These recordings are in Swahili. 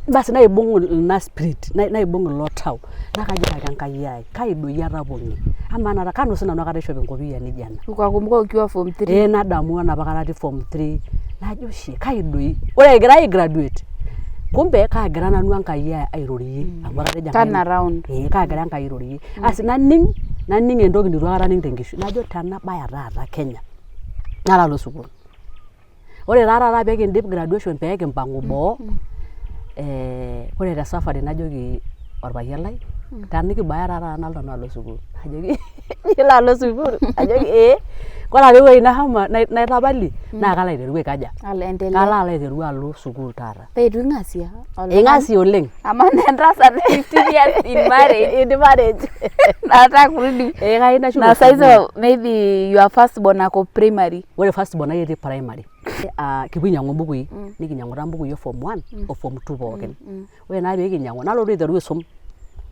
basi naibung na spirit naibung lotau nakaja kankai kaido yarabongi ama na kanu sina nakade shopping kopia ni jana ukakumbuka ukiwa form 3 nadamu na bakarati form 3 najo shi kaido ore graduate kumbe kagira nanu ankai airori amwakade jana turn around kagira ankai airori asi naning entoki nitwakara ning tengishu najo tana baya taata Kenya nalalo sukul ore taata peke ndip graduation peke mpango boo ore ta safari najoki orpayian lai taniki baya taata nalo sukul najoki nilalo sukul najoki kora lewe ina hama naitabali na kala iterua kaja kala aiteru alo sukul taata peitu ngasia ingasi oleng amana entrasa 15 years in marriage nata kurudi kaina na saizo maybe your first born ako primary ore first born ayeti primary kipunyangu mbukui nikinyangu tambuku yo form 1 o form 2 pookin ore na be kinyangu nalotu aiteru isom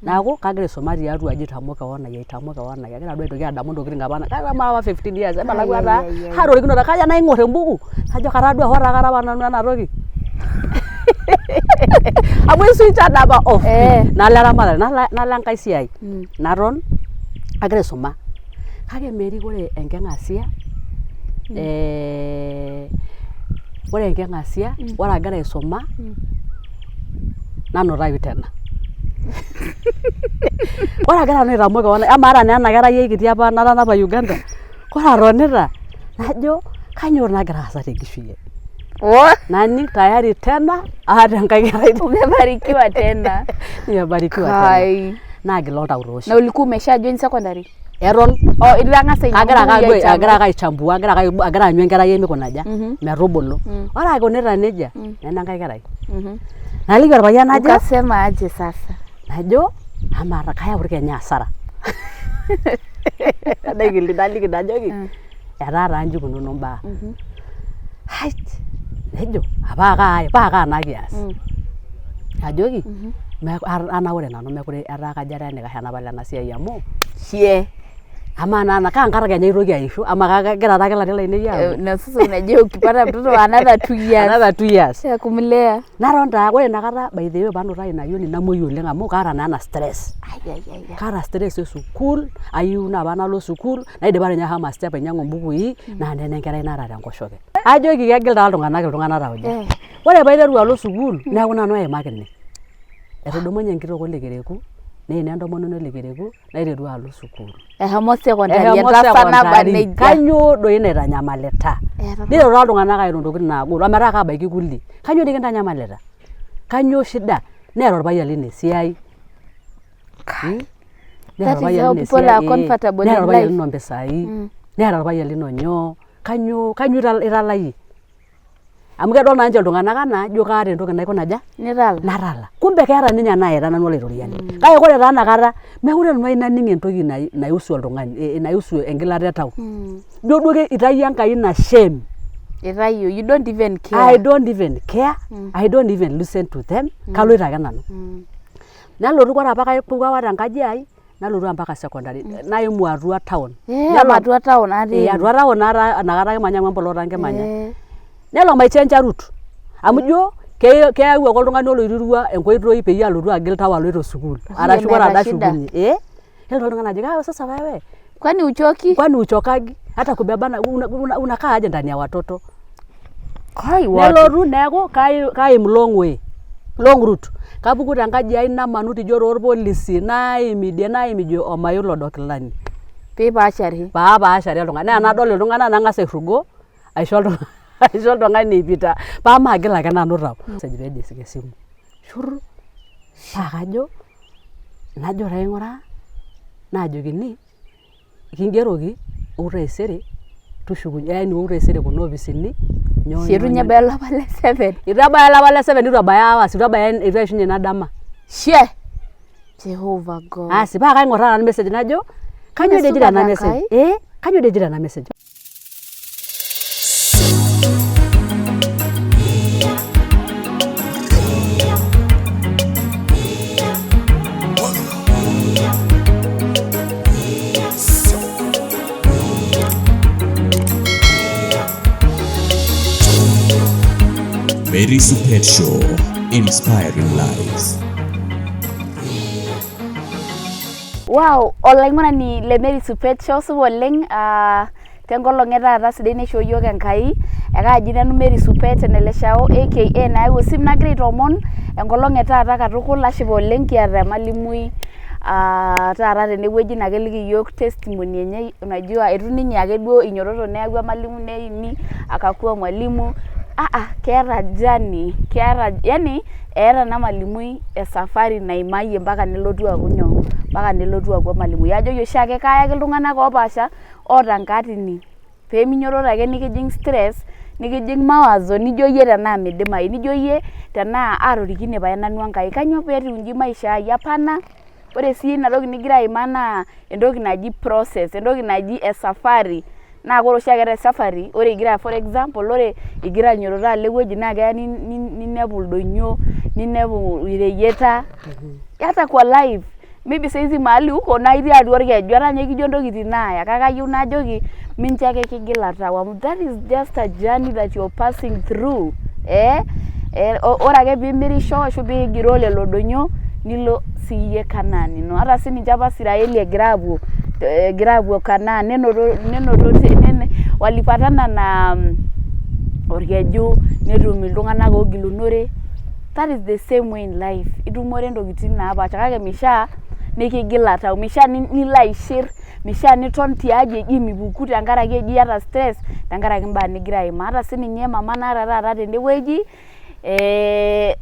nako kagira somari atu aji tamoka wana kagira duo aitoki adamu ntokitin apana kagira mawa 15 years ebalaku ata harorikino kaja naing'or embuku kajo karadua hora karapa nanu ena toki amu switch adaba off nalera mara nalankai siai naron agira soma kake meri kore enkengasia ore enkengasia ore agira aisoma nanotayu tena ora agira naitamoka wana ama ara nena kerai kiti apa natanapa Uganda kora atonita najo kanyor nagira aasa tenkishui nani tayari tena hata enkai kerai umebarikiwa tena nimebarikiwa tena nagila oltauroshi na ulikuwa umesha join secondary eron ilangasa agira kaichambua agira anyu enkerai emikonaja metubulu ora akonita neja nena enkai kerai naliki orpayian najo ukasema aje sasa najo amara kaya urkenya asara naliki najoki erara anji kunono mbaa hait nejo apaka nakias ajoki ana ore nanu mekure etaa kajara nikashana pala na siai amu sie ama nana kankara Kenya itoki aishu ama kagira takila tela ineya na sasa unajua ukipata mtoto another 2 years ya kumlea naronda ore nakata by the way banota ina yoni namoyo oleng amu kara na stress kara stress esukul ayu na bana lo sukul naidibare nya hama step enyango mbukui na nene enkerai nara tenkoshoke ajoki kegilta iltung'anak tauja ore paiteru alo sukul neeku nanu aimakine etudumunye enkitoko lekereku nene entomonono lekereku naiteru alo sukul ehomo secondary entasana baneja kanyo doi naitanyamalita niteru iltung'anak airo ntokitin naagol ometaa kabaiki kuli kanyo nikintanyamalita kanyo shida neeta orpayian lino esiai that is how people are comfortable in life lino mpisai neeta orpayian lino nyoo kanyo italayie amu kedol nanje iltung'anak ana jo kaata entoki naikonaja natala kumbe keeta ninye naeta nanu olaitoriani kake kore taa nakata mekure nanu naning entoki naihusu oltung'ani naihusu enkilata etau jo duo itayia Enkai ina shame itayo you don't even care I don't even listen to them kaloita ake nanu nalotu kore apa kaipuka wata enkaji ai nalotu mpaka secondary naimu atua town atua town ati atua town nakata kimanya ng'empolota nkimanya nelo maichenja route amu jo keyau ake oltung'ani oloirirua enkoitoi peyie alotu agil tau aloito sukul arashu kora adashukunye nelo oltung'ani ajo sasa wewe kwani uchokagi hata kubebana unakaa aje ndani ya watoto nelotu neeku kaim long route kapuku tenkaji ai namanu tijo torpolisi naimidie omayolo dokilani paapashari oltung'ani naa enadol iltung'anak nang'asa airugo aisho oltung'ani ipita paamagil ake nanu tau pejo esika esimu shuru pakajo najo taing'ura naajokini kingeroki utaisere tushukunye yani utaisere kuna opisini Sietunya baya lapa le 7 itabaya lapa le 7 itabaya awas itabaya itaishunye ina dama Jehovah God paa kaing'orra nanu message najo kanyo dejira na message kanyo dejira na message Mary Pet Show inspiring lives. Wow, olaing'urani le Mary Supetcho supa oleng tenkolong etaata sidai naishoo yiok Enkai ekaaji nanu Mary Supet eneleshao aka nayau osim nagira aitoomon enkolong etaata katukul ashipa oleng kiata emalimui taata tenewueji naa keliki yiok testimony enye unajua etu ninye ake duo inyoroto neeku emalimui neini akakuwa mwalimu keeta journey yani eeta ena malimui esafari naimayie mpaka nelotu aaku nyoo mpaka nelotu aaku emalimui ajoki oshiake kayaki iltung'anak oopaasha oota nkatini peeminyoroto ake nikijing stress nikijing mawazo nijo yie tenaa midimayu nijo yie tenaa atorikine pae nanu Enkai kanyoo peetiu inji maisha ai apana. Ore sii ina toki nigira aimaa naa entoki naji process, entoki naji esafari. Naa ore oshiake te safari, ore igira for example, ore igira anyoroto alo ewueji naa keya ninepu ildonyio, ninepu ireyieta, hata kwa life. Maybe saizi mahali huko na itii atua orkeju ata ninye kijo ntokitin naaya kake ayieu najoki mincho ake kigil tau. That is just a journey that you're passing through. Ore ake piimirisho ashu piigiroo lelo donyio nilo siiyie Kanaan ino. Ata sininche apa Israeli egira aapuo Kanaan nenoto walipatana na orkeju netum iltung'anak oogilunore. That is the same way in life. Itumore ntokitin naapaasha kake mishaa nikigil tau, mishaa nilo aishir, mishaa niton tiaji eji mipuku tenkaraki eji iyata stress tenkaraki mbaa nigira aimaa. Ata sininye mama naata taata tenewueji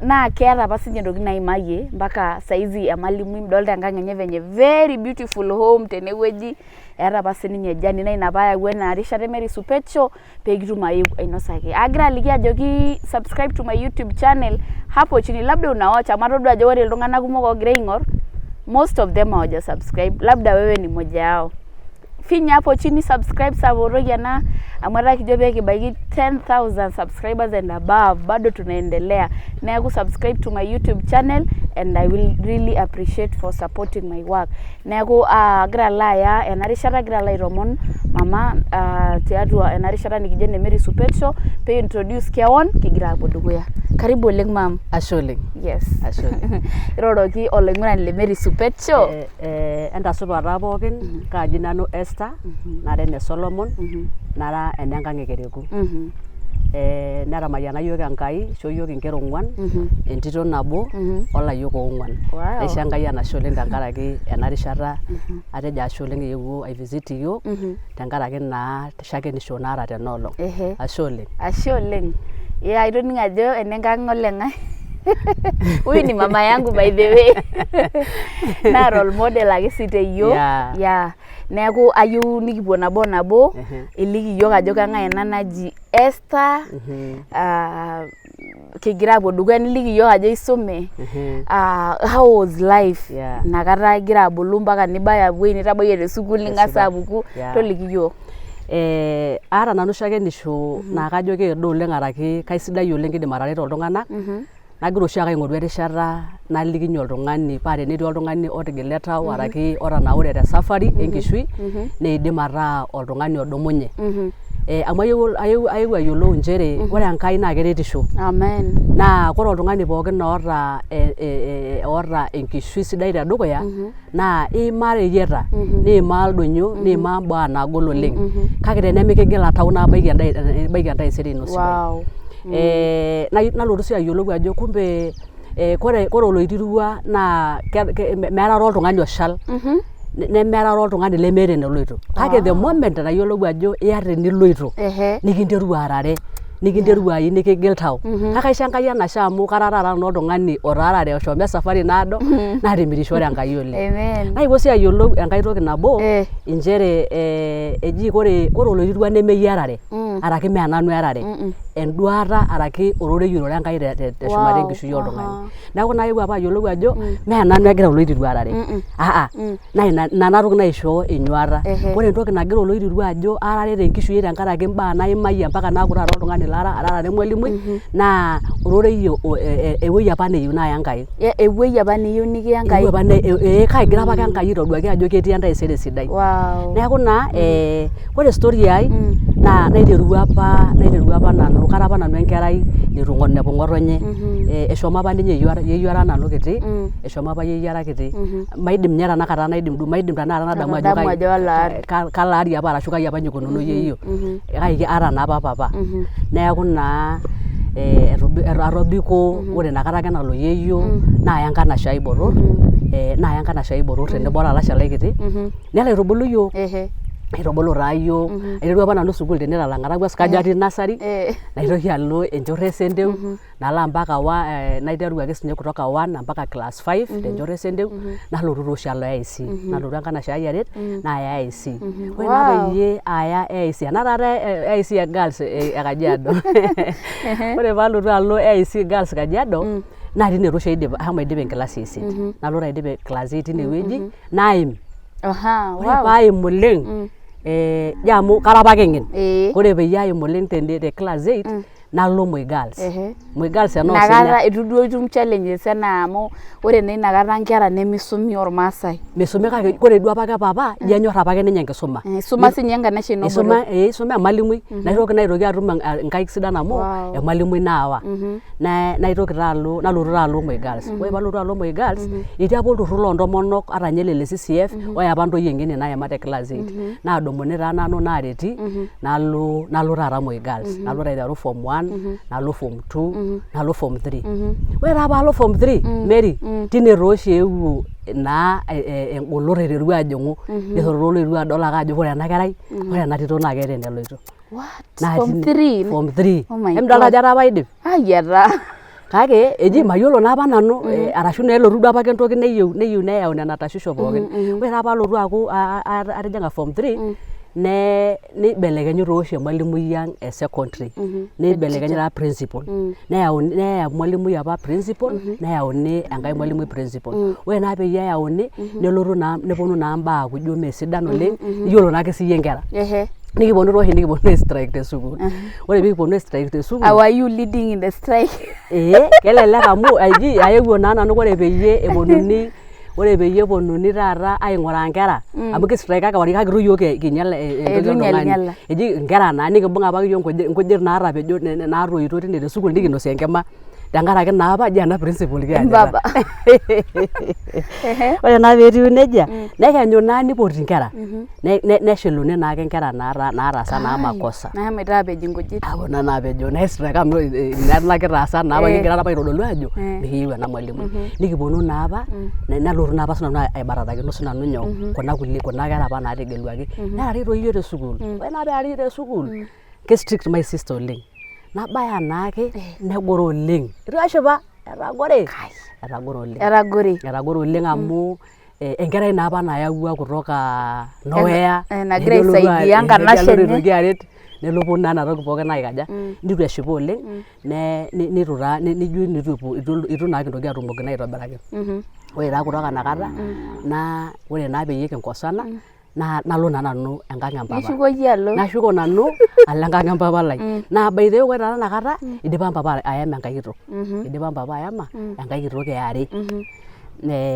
naa keeta apa sinye ntokitin naimayie mpaka saizi emalimui midolta enkang enye venye very beautiful home tenewueji eeta apa sininye journey naa ina paayawua ena rishata Mary Supetcho peekitum ainosaki. Agira aliki ajoki subscribe to my YouTube channel hapo chini, labda unawatch amu atodua ajo ore iltung'anak kumok oogira aing'or most of them hawaja subscribe, labda wewe ni mmoja yao. Finya hapo chini subscribe sapotoki ena amu etaa kijo pee kibaiki 10,000 subscribers and above, bado tunaendelea. Neeku subscribe to my YouTube channel and I will really appreciate for supporting my work. Neeku agira alo aya ena rishata agira alo aitomon mama tiatua ena rishata nikijo ene Mary Supetcho pee introduce keon kigira aapuo dukuya. Karibu oleng mam. Ashe oleng. Yes. Ashe oleng. Iroroki olaing'urani le Mary Supetcho. Entasupata pookin kaaji nanu Esther nara ene Solomon nara enenkang Ekereku. Netamayiana yiok Enkai ishoo yiok inkera 4 entito nabo olayiok 4. Aisho Enkai enashe oleng tenkaraki ena rishata atejo ashe oleng eewuo aivisit iyiok tenkaraki naa shakenisho naata tenaolong. Ashe oleng. Ashe oleng. Aitoning ajo enenkang oleng'ai. Huyu ni mama yangu by the way. Na role model ake sii teyiok. Neeku ayieu nikipuo nabo iliki yiok ajo kang'ae ena naji Esther kigira aapuo dukuya niliki yiok ajo isume how was life inakata igira abulu mpaka nibaya ewueji nitabayie te sukuul ning'as apuku toliki yiok. Aata nanu shakenisho naa kajo keedo oleng araki kaisidai oleng kidim atareto iltung'anak. Nagira oshiake aing'oru erishata nalikinye oltung'ani paa tenetii oltung'ani otigila tau araki otanaure te safari enkishui neidim ataa oltung'ani odumunye. Amu ayieu ayiolou nchere ore Enkai naa keretisho. Amen. Naa ore oltung'ani pookin oota enkishui sidai tedukuya naa iimaa reyieta, niimaa ildonyio, niimaa mbaa naagol oleng. Kake tenemikigila tau naa baiki entaisere ino sidai. Nalotu sii ayiolou ajo kumbe kore oloitirua naa meeta oltung'ani oshal nemeeta oltung'ani lemeeta eneloito. Kake the moment nayiolou ajo iyata eniloito nikinteru aarare nikinteru ayieu nikigil tau. Kake aisho Enkai enashe amu kara taata nanu oltung'ani otaarare oshomo esafari naado naatimirishore Enkai oleng. Naiko sii ayiolou enkae toki nabo inchere eji ore oloitirua nemeyiarare araki mee nanu erare enduata araki ororeyiorore Enkai teshumata enkishui oltung'ani. Neeku naewuo apa ayiolou ajo mee nanu egira oloitirua arare. Naa ina toki naishoo enyuata. Ore entoki nagira oloitirua ajo arare tenkishui tenkaraki mbaa naimayie mpaka naaku taata oltung'ani arara nemwalimui naa ororeio ewuei apa neyieu naaya Enkai. Ewuei apa niyieu nikiya Enkai. Ewuei apa kaigira apa Enkai aitoduaki ajo ketii entaisere sidai. Wow. Neeku naa ore story ai naa naiterua apa nanu kara apa nanu enkerai nitu nepu ng'otonye eshomo apa ninye yeyiara nanu kiti eshomo apa yeyiara kiti maidim nye tanakata maidim tanakata nadamu ajo kalo ari apa arashu kai apa nyikununo yeyio kai ara naa apa papa. Neeku naa atobiko ore inakata ake nalo yeyio naaya enkanashe ai botorr tenebo olalashe lai kiti nelo aitubulu yiok. Aitubulu taa yiok aiteru apa nanu sukuul tenitalang'ata kajo atii nasari naitoki alo enchoto esenteu nalo mpaka naiteru ake sinye kutoka 1 mpaka class 5 tenchoto esenteu nalotu tooshi alo AIC nalotu enkanashe ai aret naaya AIC. Ore naa peyie aya AIC ena taata AIC e girls e Kajiado. Ore paalotu alo AIC girls Kajiado naa tine oshi ashomo aidip enkilasi esiet nalo aidip class 8 tinewueji naim. Ore paim oleng amu kara apa ake ng'en. Ore peyie aim oleng te class 8 nalo Moi Girls. Moi Girls ena nakata itu duo itum challenges ena amu ore naa inakata nkera nemisumi ormaasai. Misumi kake ore duo apake papa ijo enyorr apake ninye enkisuma. Isuma sinye enkanashe ino. Isuma emalimui naitoki atum nkaik sidan amu emalimui naawa. Naitoki nalotu taa alo Moi Girls. Ore paalotu alo Moi Girls etii apa olturrur loontomonok ata nye lele CCF oya apa ntoyie ng'eni naima te class 8 naadumuni taa nanu naareti nalo taata Moi Girls. Nalo aiteru form 1 nalo form 2 nalo form 3. Ore taa paalo form 3 Mary tine tooshi eewuo naa engolon aiteru ajing'u nesororo oloitu adol ake ajo ore ena kerai ore ena tito naa keeta eneloito. Form 3? Form 3. Emidolta ajo apa aidip? Ayiata. Kake eji mayiolo naa apa nanu arashu naa elotu duo apake entoki neyieu neyau nena tashisho pookin. Ore taa paalotu aaku atijing'a form 3 neibelekenyi tooshi emalimui ang e secondary neibelekenyi taa principal neyau emalimui apa principal neyauni enkai malimui principal. Ore naa peyie eyauni neponu naa mbaa aaku ijo mee sidan oleng iyiolo naake siyie nkera. Nikiponu tooshi strike te sukuul. Ore pikiponu strike te sukuul. How are you leading in the strike? Kelelek amu aewuo naa nanu ore peyie eponunui taata aing'uraa nkera amu kistrike kake itu yiok kinyal entoki oltung'ani. Eji nkera naa nikibung apake yiok nkujit naatapejo naatoito tine te sukuul nikinosie enkima tenkaraki naa apa ena principal kianyita. Ore naa peetiu nejia nekenyu naa nipoti nkera neshiluni naake nkera naataasa naa makosa. Nashomoita aapej nkujit. Aponu naa apejo naistrike amu ina kitaasa naa apa kigira apa aitodolu ajo mikiyieu ena malimui. Nikiponu naa apa nalotu naa apa sinanu aibaratakino sinanu kuna kera apa naategeluaki. Nerari toi yiok te sukuul. Ore naa peerari te sukuul ke-strict my sister oleng. Nabaya naake negoro oleng. Itu ashipa etagore oleng amu enkerai naa apa nayawua kutoka nowhere nagira aisaidia enkanashe enye nelopo naa ena toki pookin aikaja nitu eshipa oleng nitu taa itu naa kintoki atumoki naa aitobiraki. Ore taa kutoka inakata naa ore naa peyie kinkosana nalo naa nanu enkang empapa. Nashuko nanu alo enkang empapa lai. Naa by the way ore taata inakata idipa mpapa ayama enkai kitok. Idipa mpapa ayama enkai kitok eare.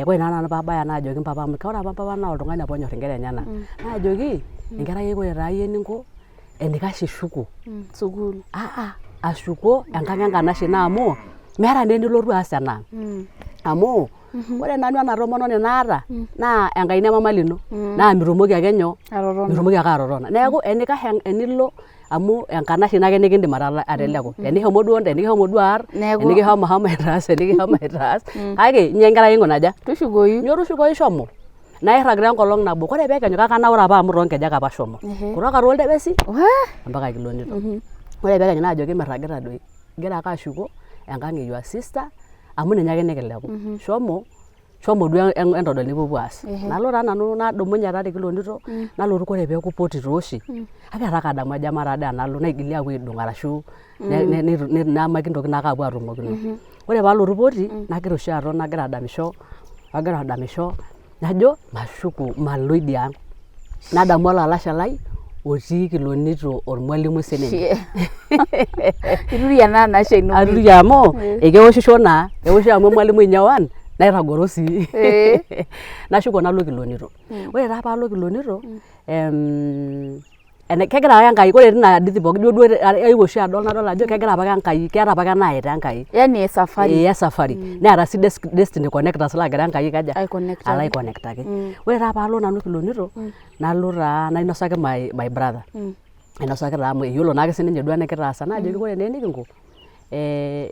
Ore naa nanu paabaya naajoki mpapa amu ore apa mpapa naa oltung'ani apa onyorr inkera enyenak. Naajoki enkerai ore taa iyie eninko enikash ishuko sukuul. Ashuko enkang enkanashe naa amu meeta naa enilotu aas ena amu ore nanu ena tomononi naata naa enkaina emama lino naa mitumoki ake atotona. Neeku enikash enilo amu enkanashe naake nikindim ateleku. Tenishomo duo aar enikihomo aitaas kake inye enkerai ing'unaja tushukoyu shomo nairragira enkolong nabo. Ore peekenyu kakanaura apa amu toonkejek apa shomo kutoka tooldepesi mpaka Kilonito. Ore peekenyu naajoki mirragita doi igira ake ashuko enkang e your sister amu ninye ake nikilepu. Shomo duo entodol nipuopuo aas. Nalo taa nanu nadumunye taa te Kilonito nalotu ore peeku poti tooshi ake kadamu ajo amaa taa dii enalo naigili aapuo aidong' arashu namaiki ntoki naake aapuo aatumokino. Ore paalotu poti nagira oshi aton nagira adamisho najo mashuku malo idia ang. Nadamu olalashe lai otii kilonito ormwalimui sininye. Iruria naa nasho ino. Aruria amu ekewoshisho naa, ewosho amu ormwalimui nyawan naitagoro sii. Nashuko nalo kilonito. Ore taa paalo kilonito, kegira ake Enkai, ore tina hadithi pookin duo aewuo oshi adol nadol ajo kegira apake Enkai, keeta apake enaita Enkai. Yani esafari. Esafari. Neeta sii destiny connectors laagira Enkai aikaja? Alo aikonnektaki. Ore taa paalo nanu kilonito, nalo taa nainosaki my brother. Ainosaki taa amu eyiolo naake sininye duo enekitaasa, naajoki ore naa enikinko,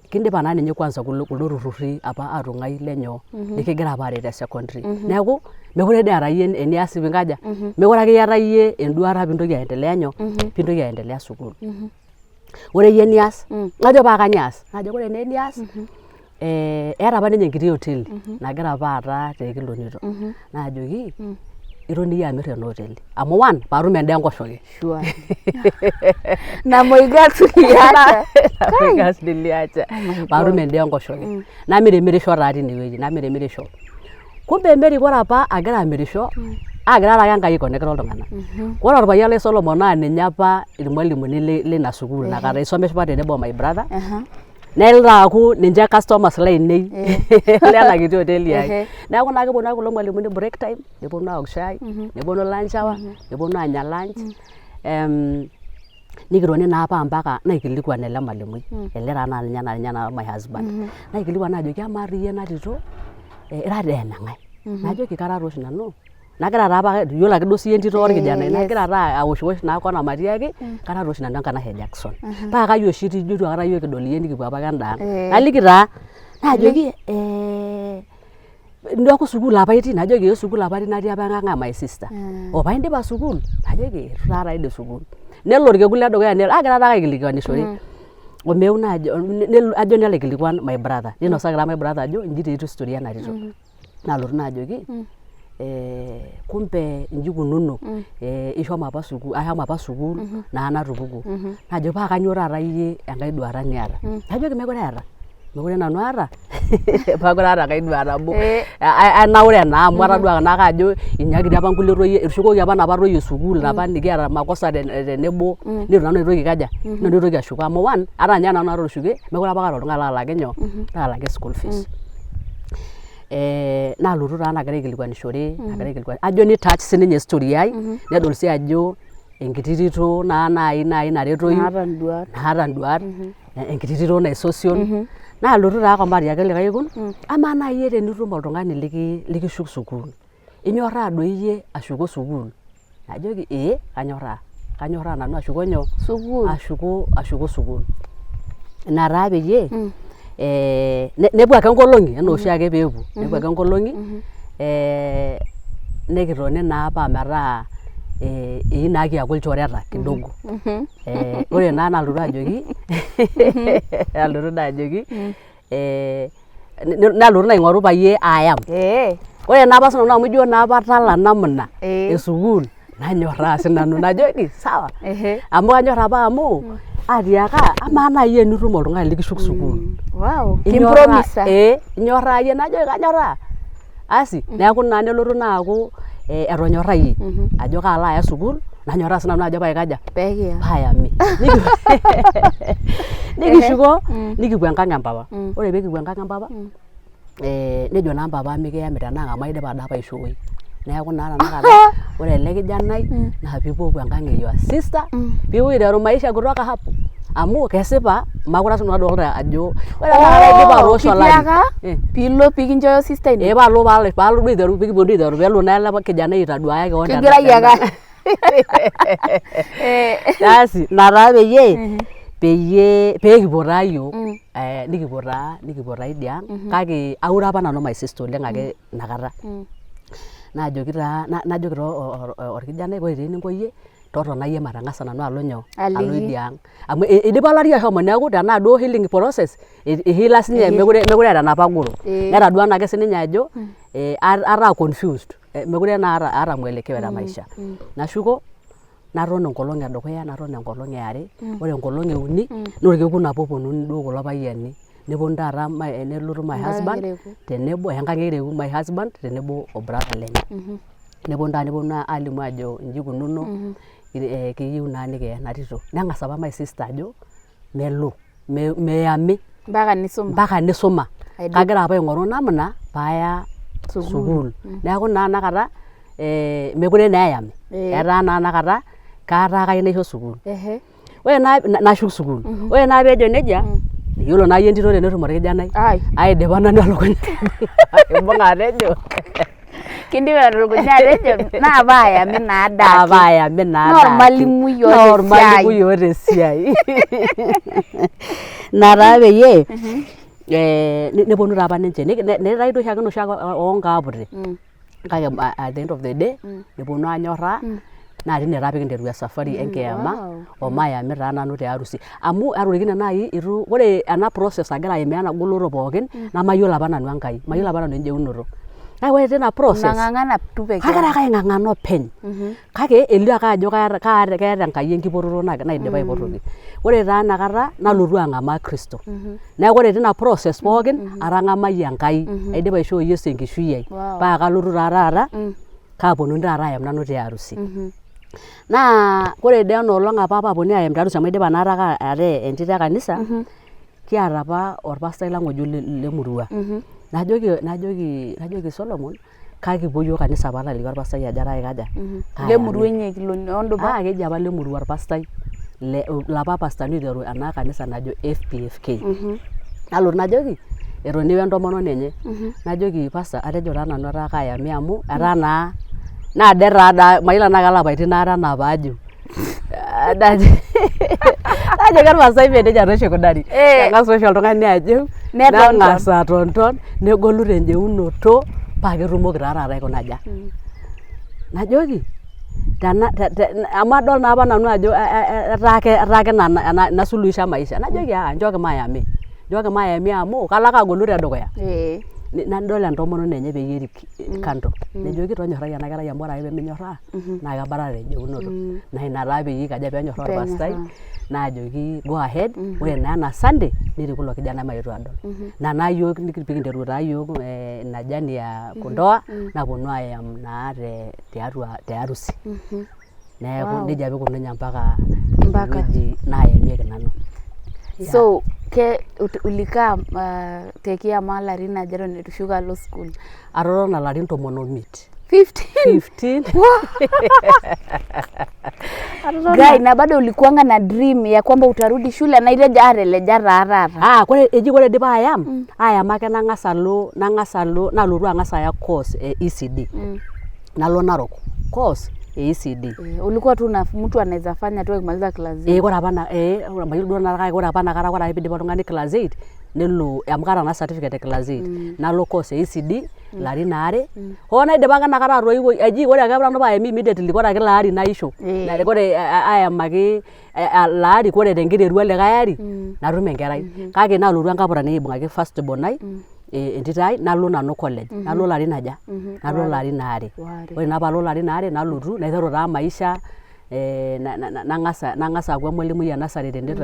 kindipa naa ninye kwanza kuldo turrurri apa aatung'ai lenyoo, nikigira apa aaret te secondary. Neeku mekure dii eeta iyie enias piinkaja, mekure ake iyata iyie enduata piintoki aendelea nyoo, piintoki aendelea sukuul. Ore iyie enias, najo paa kanyoo aas? Najo ore naa enias, eeta apa ninye enkiti hoteli nagira apa aata te Kilonito. Naajoki iton iyie amirr ena hoteli. Amu one, paatum endaa enkoshoke. Na moigas liacha. Moigas liacha. Paatum endaa enkoshoke. Namirimirisho taa tinewueji, namirimirisho. Kumbe Mary ore apa agira amirisho, agira taake Enkai aikonnekta oltung'anak. Ore orpayian lai Solomon naa ninye apa irmwalimuni lina sukuul nakata isomesha apa tenebo my brother. Nelo aaku ninche customers lainei lena kiti hoteli ai. Neeku naa keponu ake kulo mwalimuni break time, neponu aok shai, neponu lunch hour, neponu aanya lunch. Nikitoni naa apa mpaka naikilikuan ele malimui, ele taa naa ninye naa my husband. Naikilikuan ajoki amaa iyie ena tito, ira dii eneng'ae? Najoki kara taa oshi nanu. Nagira taa apa iyiolo ake duo siiyie entito orkijanai, nagira taa awoshwosh naa kona matiaki, kara taa oshi nanu Enkanashe Jackson. Paa kai oshi tijuto akata iyiok kidol iyie nikipuo apake endaang. Naliki taa, naajoki ndoku sukuul apa itii? Najoki sukuul apa atii natii apa Eng'ang'a my sister. Paindipa sukuul? Najoki itu taata aidip sukuul. Nelo orkekun ledukuya agira taake aikilikuanishore. Omeu naajo ajo nelo aikilikuan my brother. Ninosaki taa my brother ajo inji taa etiu story ena tito. Nalotu naajoki kumbe inji ikununo, ishomo apa sukuul naa natupukuo. Najo paa kanyoo taata iyie enkae duata niata? Najoki mekure aata. Mekure nanu aata. Mekure aata enkae duata amu anaure naa amu ataduaki naake ajo inyiakiti apa nkulie toyie, etushukoki apa napa toyie sukuul napa nikiata makosa tenebo, nitu nanu aitoki aikaja, nitu aitoki ashuko amu one, ata ninye nanu atushuke, mekure apa kaata oltung'ani laalaki nyoo, laalaki school fees. Nalotu taa nagira aikilikuanishore, ajo ni touch sininye story ai, nedol sii ajo enkiti tito naa nai naretoyu, naata nduat, enkiti tito naisosion. Nalotu taa ake likae kekun, amaa nai iyie tenitum oltung'ani likishuk sukuul, inyorraa doi iyie ashuko sukuul? Najoki kanyorraa nanu ashuko nyoo? Sukuul. Ashuko sukuul. Ina taa peyie nepuo ake nkolong'i enaa oshiake peepuo, nepuo ake nkolong'i nekitoni naa apa metaa eyieu naa kiaku ilchoreta kidogo. Ore naa nalotu ajoki nalotu aing'oru payie aayam. Ore naa apa sinanu amu ijo naa apa tala namna esukuul nanyorraa sinanu najoki sawa. Amu kanyorr apa amu atiaka amaa nai enitum oltung'ani likishuk sukuul. Wow, kimpromisa. Inyorraa iyie? Najoki kanyorraa. Asi, neeku naa nelotu naa aaku etonyorrayie ajo kaalo aya sukuul, nanyorraa sinanu ajo paikaja? Paayami. Nikishuko, nikipuo enkang' empapa. Ore peekipuo enkang' empapa, nejo naa mpapa mikiyami tenaang' amu aidipa dii apa aishoi. Neeku naa tanakata ore ele kijanai naa piipuopuo enkang' e your sister, piipuo aiteru maisha kutoka hapo. Amu kesipa makure sinanu adolta ajo ore tanakata aidipa atoosho olari. Piilo pikinchooyo sister ino? Paalo duo aiteru pikipuo duo aiteru peelo naa ele kijanai aitaduaya keon. Kigira iyie Asi, ina taa peekipuo taa iyiok, nikipuo taa idiang', kake aure apa nanu my sister oleng ake inakata. Najoki taa orkijanai ore taa eninko iyie totona iyie matang'asa nanu alo nyoo? Alo idiang'. Amu idipa olari ashomo neeku tenaa duo healing process ihila sinye mekure eeta enapa goro. Netadua naake sininye ajo ataa confused. Mekure naa aata mwelekeo te maisha. Nashuko naton enkolong' edukuya, naton enkolong' eare, ore enkolong' euni naa orkekun apa oponu duo kulo payiani. Neponu taata nelotu my husband tenebo Enkang' Ereku my husband tenebo o brother lenye. Neponu alimu ajo inji ikununo, kiyieu naa nikiya ena tito. Neng'as apa my sister ajo melo, meyami mpaka nisuma. Kagira apa aing'oru namna paaya sukuul. Neeku naa nakata mekure naa eyami. Etaa naa nakata kataa kayieu naisho sukuul. Ore naa nashuk sukuul. Ore naa peejo nejia, yiolo naa entito tenetum orkijanai. Aidipa nanu elukunya. Ibung'a atejo. Kidim elukunya atejo naa paayami naa dake. Naa paayami naa dake. Naa ormalimui oota esiai. Ina taa peyie neponu taapa ninche. Neitayu duo oshiake noshiake onkaaputi. Kake at the end of the day neponu anyorraa. Naa tine taa pekinteru esafari enkiyama omayami taa nanu te harusi. Amu atorikine nai itu ore ena process agira aimaa ena goloto pookin namayiolo apa nanu Enkai. Mayiolo apa nanu enjeunoto. Kake ore tina process kagira ake aing'ang'ana openy. Kake elio ake ajo keeta Enkai enkipototo naidipa aipotoki. Ore taa inakata nalotu ang'amaa Kristo. Neeku ore tina process pookin atang'amayie Enkai. Aidipa aishoo Yesu enkishui ai. Paa kalotu taa taata kaaponu taata ayam nanu te harusi. Naa ore dee enoolong apa paaponu ayam te harusi amu aidipa naa taata ataa entito e kanisa, kiata apa orpastai lang ojo lemurua. Najoki Solomon kakipuo yiok kanisa paaliki orpastai ajo aikaja. Lemurua enye Kilondupa. Keji apa lemurua orpastai lapa pastani oiteru ena kanisa najo FPFK. Nalotu najoki etoni wentomononi enye. Najoki pasta atejo taa nanu etaa kaayami amu etaa naa naade taa mayiolo tenaa kelapaitin aare naa paaju. Najoki orpastai pee nejia taa eikunari. Keng'as oshi oltung'ani ajo neng'as atonton negolu tenjeunoto paa ketumoki taa taata aikuna aja. Najoki amu adol naa apa nanu ajo etaa ake ina suluhisho maisha. Najoki nchooki mayami amu kalo ake agolu tedukuya. Nadol entomononi enye peyie erik kando. Nejoki tonyorrai ena kerai amu ore ake peeminyorraa naa kebatata tenjeunoto. Naa ina taa peyie ikaja peenyorraa orpastai naajoki go ahead. Ore naa ena Sunday neriku ilo kijanai maetu adol. Ina naa yiok pekinteru taa yiok ina jani ya kundoa naponu ayam naa te harusi. Neeku nejia piikununye mpaka ewueji naayamieki nanu. So ulikaa te kiama larin aja eton itu ishuko alo school? Atotona larin 15. 15? Guy, na bado ulikuanga na dream ya kwamba utarudi shule na ile teleja taata. Kore dipa ayam ake nang'as alo nalotu ang'as aya course ECD. Nalo Narok course ECD. Ulikuwa tu na mtu anaweza fanya tu akimaliza class 8. Kore apa mayiolo duo nakata kore apa nakata ake piidip oltung'ani class 8 nelo amu kaata naa certificate e class 8 nalo course ECD larin aare. Hoo naidipa ake nakata atoiwuoi eji ore ake nanu paayami immediately kore ake laari naisho. Kore ayamaki laari kore tenkiteru likae ari natum enkerai. Kake nalotu enkaputani aibung'aki first born ai entito ai nalo nanu college. Nalo larin aja? Nalo larin aare. Ore naa paalo larin aare nalotu naiteru taa maisha nang'as aaku emalimui e nursery tende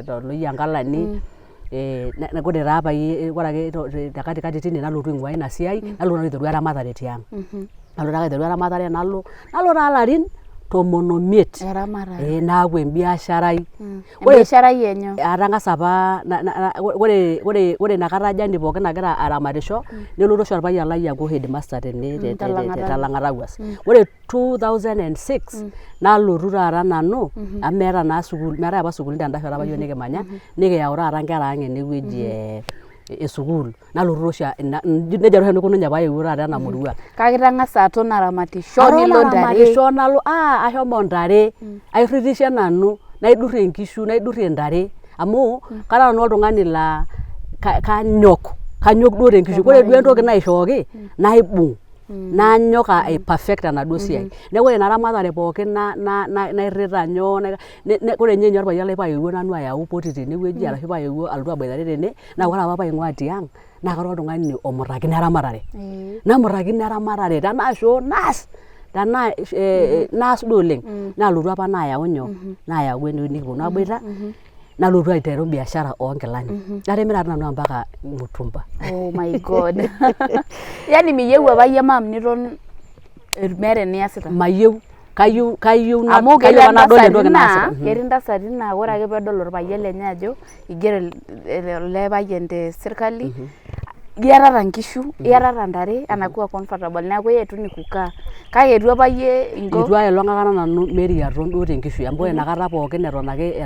toloyiankalani. Kore taa pae kore ake te katikati tine nalotu aing'ua ina siai nalotu aiteru eramatare tiang'. Nalotu ake aiteru eramatare nalo taa larin 15 naaku embiasharai. Embiasharai enyo. Atang'asa apa ore inakata jani pookin nagira aramatisho nelotu oshi orpayian lai aaku headmaster tene Talang'ata West. Ore 2006 nalotu taata nanu amu meetai apa sukuul tenda shoto apa yiok nikimanya nikiyau taata nkera ang' enewueji esukuul nalotu oshi nejia oshi nikununye paayewuo taata ena murua. Kake itang'asa aton aramatisho nilo ntare. Nalo ashomo ntare airritishe nanu naidurrie nkishu naidurrie ntare amu kara nanu oltung'ani laa kanyok duo tenkishu. Kore duo entoki naishooki naibung' nanyok ai-perfect enaduo siai. Neeku ore ina ramatare pookin nairrita nyoo kore nye orpayian lai paayewuo nanu ayau poti tenewueji arashu paayewuo alotu aboitare tene naa ore apa paing'ua tiang' naa kara oltung'ani omurrakino eramatare. Namurrakino eramatare tenaa shoo naas tenaa naas duo oleng. Nalotu apa nayau nyoo nayau ene nikiponu aboita nalotu aiteru biashara oonkilani. Natimira nanu mpaka mutumba. Oh my God. Yani miyieu apa yie mam niton meeta eniasita? Mayieu. kayieu amu nadol entoki naasita. ketii ntasati naa ore ake peedol orpayian lenye ajo igero ele payian te sirkali iyatata nkishu iyatata ntare anakuwa comfortable neeku yetu ni kukaa kake etu apa yie inko itu aelong akata nanu Mary aton duo tenkishui amu ore inakata pookin eton ake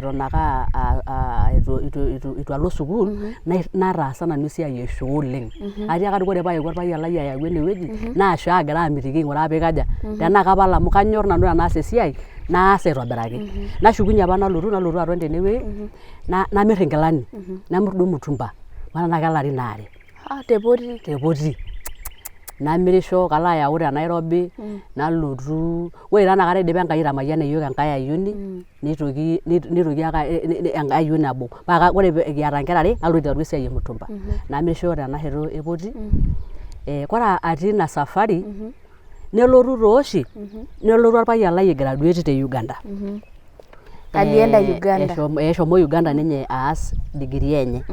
itu alo sukuul nataasa nanu esiai eshoo oleng. Atiaka ore paayewuo orpayian lai ayau enewueji naasho agira amitiki aing'uraa piikaja tenaa kapal amu kanyorr nanu tenaas esiai naas aitobiraki. Nashukunye apa nalotu aton tenewueji namirr inkilani namirr duo mutumba maana kelarin aare. Tepoti namirisho kalo ayau te Nairobi nalotu ore taa inakata idipa Enkai aitamayiana iyiok enkae ayioni nitoki enkae ayioni nabo paa ore kiata nkera are nalotu aiteru esiai emutumba namirisho tena shoto epoti. Kore atii ina safari nelotu tooshi nelotu orpayian lai aigraduate te Uganda. Alienda Uganda. Eshomo Uganda ninye aas degree enye.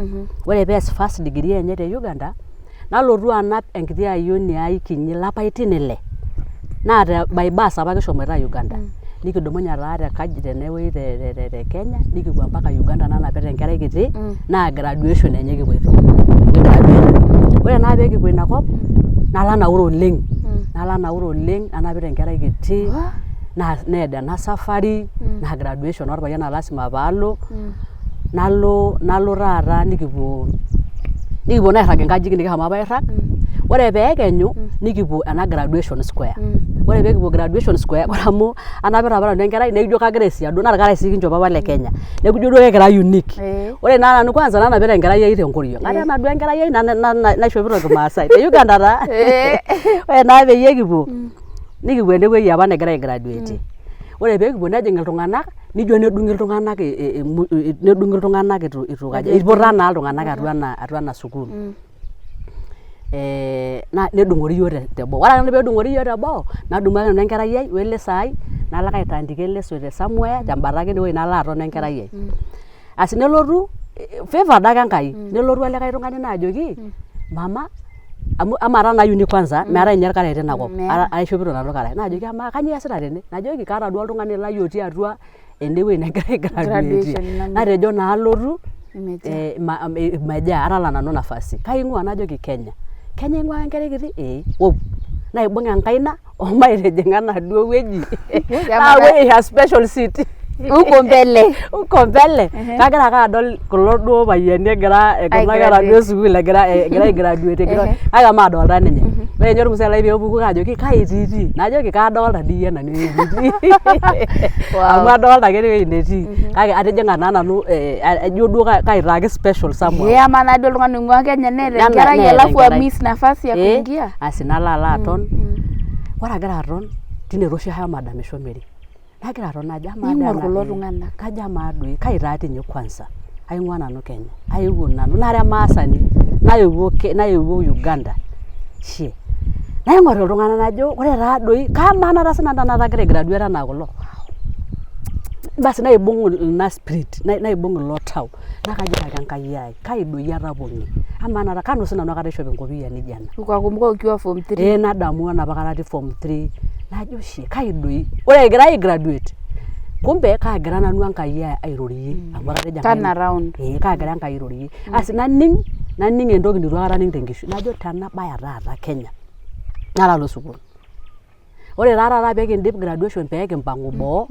Ore pees first degree enye te Uganda nalotu anap enkiti ayioni ai kinyi lapaitin 6 naa by bus apa kishomoita Uganda. Nikidumunye taa te kaji tenewueji te Kenya nikipuo mpaka Uganda nanapita enkerai kiti naa graduation enye kipuoito. Ore naa pee kipuo inakop nalo anaura oleng anapita enkerai kiti naa needa ena safari na graduation orpayian na lasima paalo nalo taata nikipuo nairrag inkajijik nikishomo apa airrag. Ore peekenyu nikipuo ena graduation square. Ore pee kipuo graduation square ore amu anapita apa nanu enkerai nekijo kagira aisiadu naa irkarash sii kinchop apa le Kenya nekijo duo kekira unique. Ore naa nanu kwanza nanapita enkerai ai tenkoriong ate enaduo enkerai ai naishopito kimaasai te Uganda taa. Ore naa peyie kipuo nikipuo enewueji apa negira aigraduate. Ore pee kipuo nejing iltung'anak nijo nedung'i iltung'anak itu kaja iputa naa iltung'anak atua ena sukuul. Na nedung'ori iyiok teboo. Ore ake pee edung'ori iyiok teboo nadumu ake nanu enkerai ai wele saai nalo ake aitandika eleso te somewhere tembata ake inewueji nalo aton enkerai ai. Asi nelotu favor ake Enkai nelotu olikae tung'ani naajoki mama ama ara naa uni kwanza meetai ninye irkarae tinakop aishopito nanu irkarae naajoki amaa kanyoo iasita tene najoki kaata duo oltung'ani lai otii atua enewueji negira aigraduate natejo naa alotu mejaa atala nanu nafasi kaing'ua najoki Kenya aing'ua enkerai kiti naibung enkaina omaitijing'a enaduo wueji naa wueji ha special seat uko mbele kagira ake adol kulo duo payiani egira kera duo sukuul egira aigraduate kake maadolta ninye. Ore ninye ormusee lai peepuku kaajoki kai itiitii najoki kaadolta dii iyie nanu ewueji nitii amu adolta ake enewueji netii kake atijing'a naa nanu ajo duo kaitaaki special somewhere. Ama naduo oltung'ani oing'ua Kenya neeta enkerai alafu amiss nafasi ya kuingia. Asi nalo aton ore agira aton tine oshi eshomo Madam Mary nagira aton ajo amaa kulo tung'anak kajo amaa doi kai taa tinye kwanza aing'ua nanu Kenya aewuo nanu nara emaasani nayewuo Uganda naing'or iltung'anak najo ore taa doi kamaa nataasa nanu natagira aigraduate enaa kulo basi naibung ina spirit naibung ilo tau nakajitaki Enkai ai kai doi atapong'ie amaa nara kanu sinanu akata aishop enkopiyia nijia ena ukakumbuka ukiwa form 3 nadamu enapa kata atii form 3 najo kai doi ore egira aigraduate kumbe kaagira nanu Enkai airorie amu akatejo turn around kaagira Enkai airorie asi naning entoki nitu aikata aning tenkishui najo tenabaya taata Kenya nalo sukuul. Ore taata pee kindip graduation pee kimpang'u boo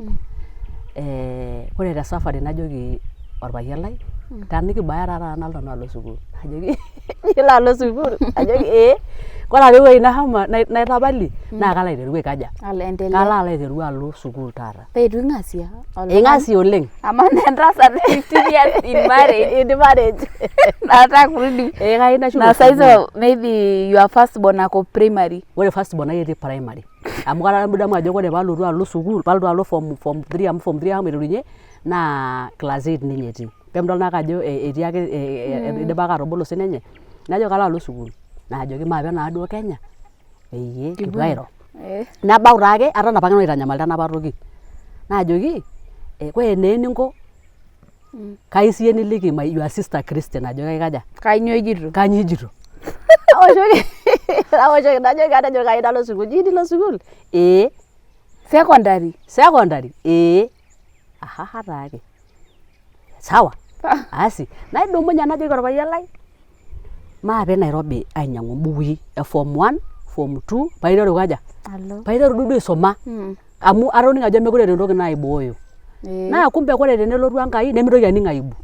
ore te safari najoki orpayian lai tanikibaya taata nalotu nanu alo sukuul najoki ilo alo sukuul najoki ore ake ewueji nashomo naitapali naa kalo aiteru aikaja kalo aiteru alo sukuul taata. Peitu ing'asia ing'asia oleng ama nentasat 15 years in marriage nataka kurudi na saizo maybe your first born ako primary. Ore first born ai etii primary amu kadamu ajo ore palotu alo sukuul palotu alo form 3 amu form 3 ahomo aiterunye naa class 8 ninye etii pemidol naa ajo etii ake idipa ake atubulu sininye najo kalo alo sukuul najoki maape naaduo Kenya peyie kipuo airo nabau taake aton apake aitanyamalita enapa toki najoki ore naa eninko kai siyie niliki your sister Christian ajo kaikaja kanyoo ijito najoki atejo kai nalo sukuul jii nilo sukuul Secondary. Aha taake. Sawa. Asi, naidumunye najoki orpayian lai maape Nairobi ainyang'u mbukui e form 1, form 2 paiteru kaja? Paiteru dudu aisoma. Amu atoningo ajo mekure entoki naibooyo. Naa kumbe kore tenelotu Enkai nemitoki aning aibu.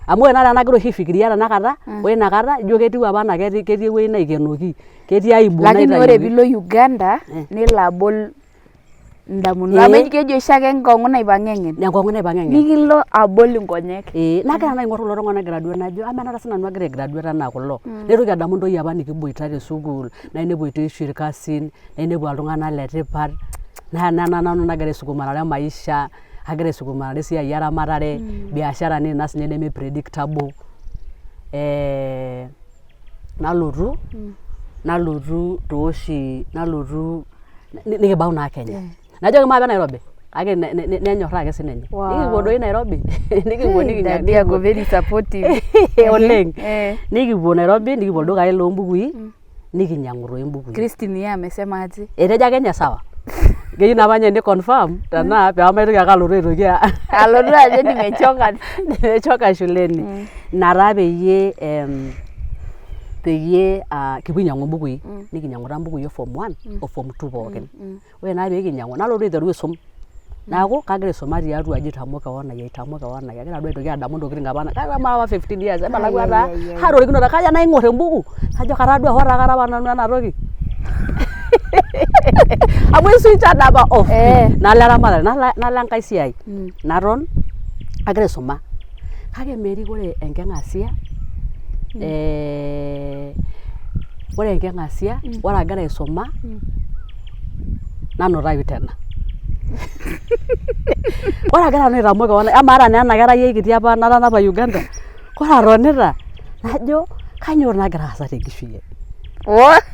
Amu ore naa nagira oshi aifikiria tenakata, ore inakata ijo ketiu apa naa ketii ewueji naikenoki, ketii aibu naitayioki. Lakini ore piilo Uganda nelo abol ndamunot. Amu keji oshi ake enkong'u naipang'eng'en. Enkong'u naipang'eng'en. Nikilo abol inkonyek. Nagira naing'or kulo tung'anak graduate najo ama nara sinanu agira aigraduate enaa kulo. Naitoki adamu ntoyie apa nikiboita te sukuul, nainepu etii irkasin, nainepu iltung'anak letipat, nanu nagira aisukumanare maisha, agira aisukumanare esiai eramatare, biashara naa ina sinye neme predictable. Nalotu tooshi nikibau naa Kenya. Najoki maape Nairobi kake nenyorraa ake sininye. Nikipuo doi Nairobi nikipuo nikinyang'u very supportive oleng. Nikipuo Nairobi nikipuo ildukai loombukui nikinyang'u toi mbukui. Christine yeye amesema aje? Etejo ake ninye sawa. Keyieu naa apa ninye ni confirm tenaa peemaitoki ake alotu aitoki alotu ajo nimechoka shuleni. Ina taa peyie kipuo ainyang'u mbukui, nikinyang'u taa mbukui e form 1 o form 2 pookin. Ore naa peekinyang'u nalotu aiteru aisum. Neeku kagira aisuma tiatua aji aitamoo kewon ai. Agira duo aitoki adamu ntokiting apa kamaa apa 15 years ebalakwa taa hatorikinoto kaja naing'or embuku najo kataa duo hora apa nanu ena toki. Amu switch apa off. Nalo eramatare nalo enkai siai. Naton agira aisuma. Kake merik ore enkeng'asia ore agira aisuma nanutayu tena. Ore agira nanu aitamok kewon amaa ata naa ena kerai kiti apa natanapa Uganda. Kore atonita najo kanyoo nagira aasa tenkishui ai.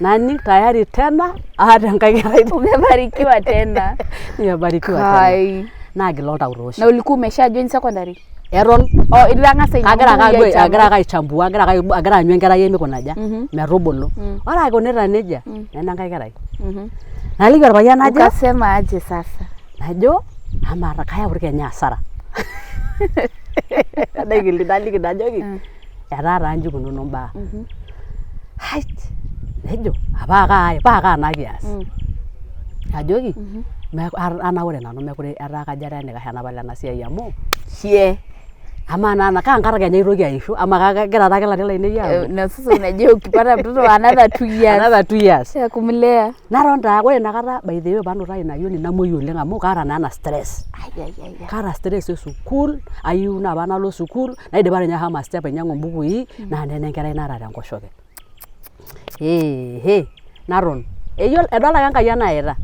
Naning tayari tena aata enkai kerai. Umebarikiwa tena. Nimebarikiwa tena. Naagila oltau tooshi. Na ulikuwa umesha join secondary? Eton. Itang'asa agira ake aichambua agira aanyu enkerai ai mikunaja metubulu. Ore akonita nejia nena enkai kerai. Naliki orpayian najo ukasema aje sasa? Najo amaa kayau Kenya hasara. Naliki najoki etaa taa nji ikununo mbaa. Hait nejo paa kaa nakias. Najoki anaure nanu mekure etaa kajo etaa enikash enapa lena siai amu ama naa kaa nkata Kenya aitoki aisho ama kagira taa ilarin lainei aaku. Na sasa unajua ukipata mtoto another 2 years. Ya kumlea. Naton taa ore inakata by the way panutai ina yioni namuoi oleng amu kaata naa ena stress. Kaata stress e sukuul, ayieu naa apa nalo sukuul, naidipa ninye ashomo step ainyang'u mbukui naa nena enkerai naata tenkoshoke. Naton. Edol ake Enkai enaita.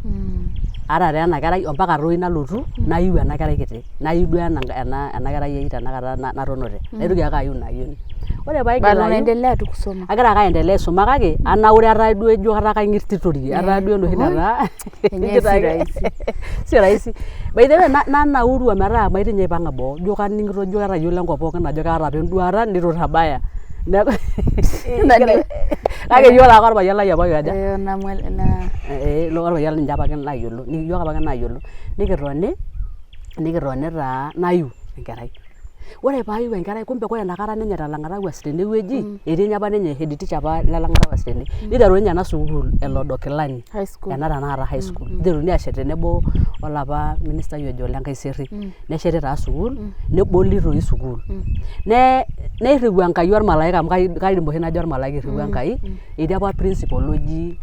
Ara taa ena kerai ompaka toi nalotu nayiu ena kerai kiti. Nayiu duo ena kerai ai tenakata natonote. Naitoki ake ayiu ina yioni. Ore paigil ayiu. Unaendelea tu kusoma. Agira ake aendelea aisuma kake anaure etaa duo ejo kata kaing'irtitori. Etaa duo enoshi nataa. Si rahisi. By the way nanauru ometaa maitin ninye aipang'a boo. Jo kaning'ito jo ketayiolo enkop pookin ajo kaata apa enduata nitu itabaya. Neeku kake yiolo ake orpayian lai apa aja. Orpayian ninche apake nayiolo. Yiok apake nayiolo. Nikitoni taa nayiu enkerai. Ore paayiu enkerai kumbe kore inakata ninye telang'ata was tenewueji etii ninye apa ninye head teacher apa lelang'ata was tene. Niteru ninye ena sukuul Elodo Kilani. Ena tanakata high school. Niteruni aashet tenebo olapa ministai ojo Ole Nkaiseri. Nesheti taa sukuul neboli toi sukuul. Neirriu Enkai ormalaika amu kaidim oshi najo ormalaika irriu Enkai. Etii apa principal oji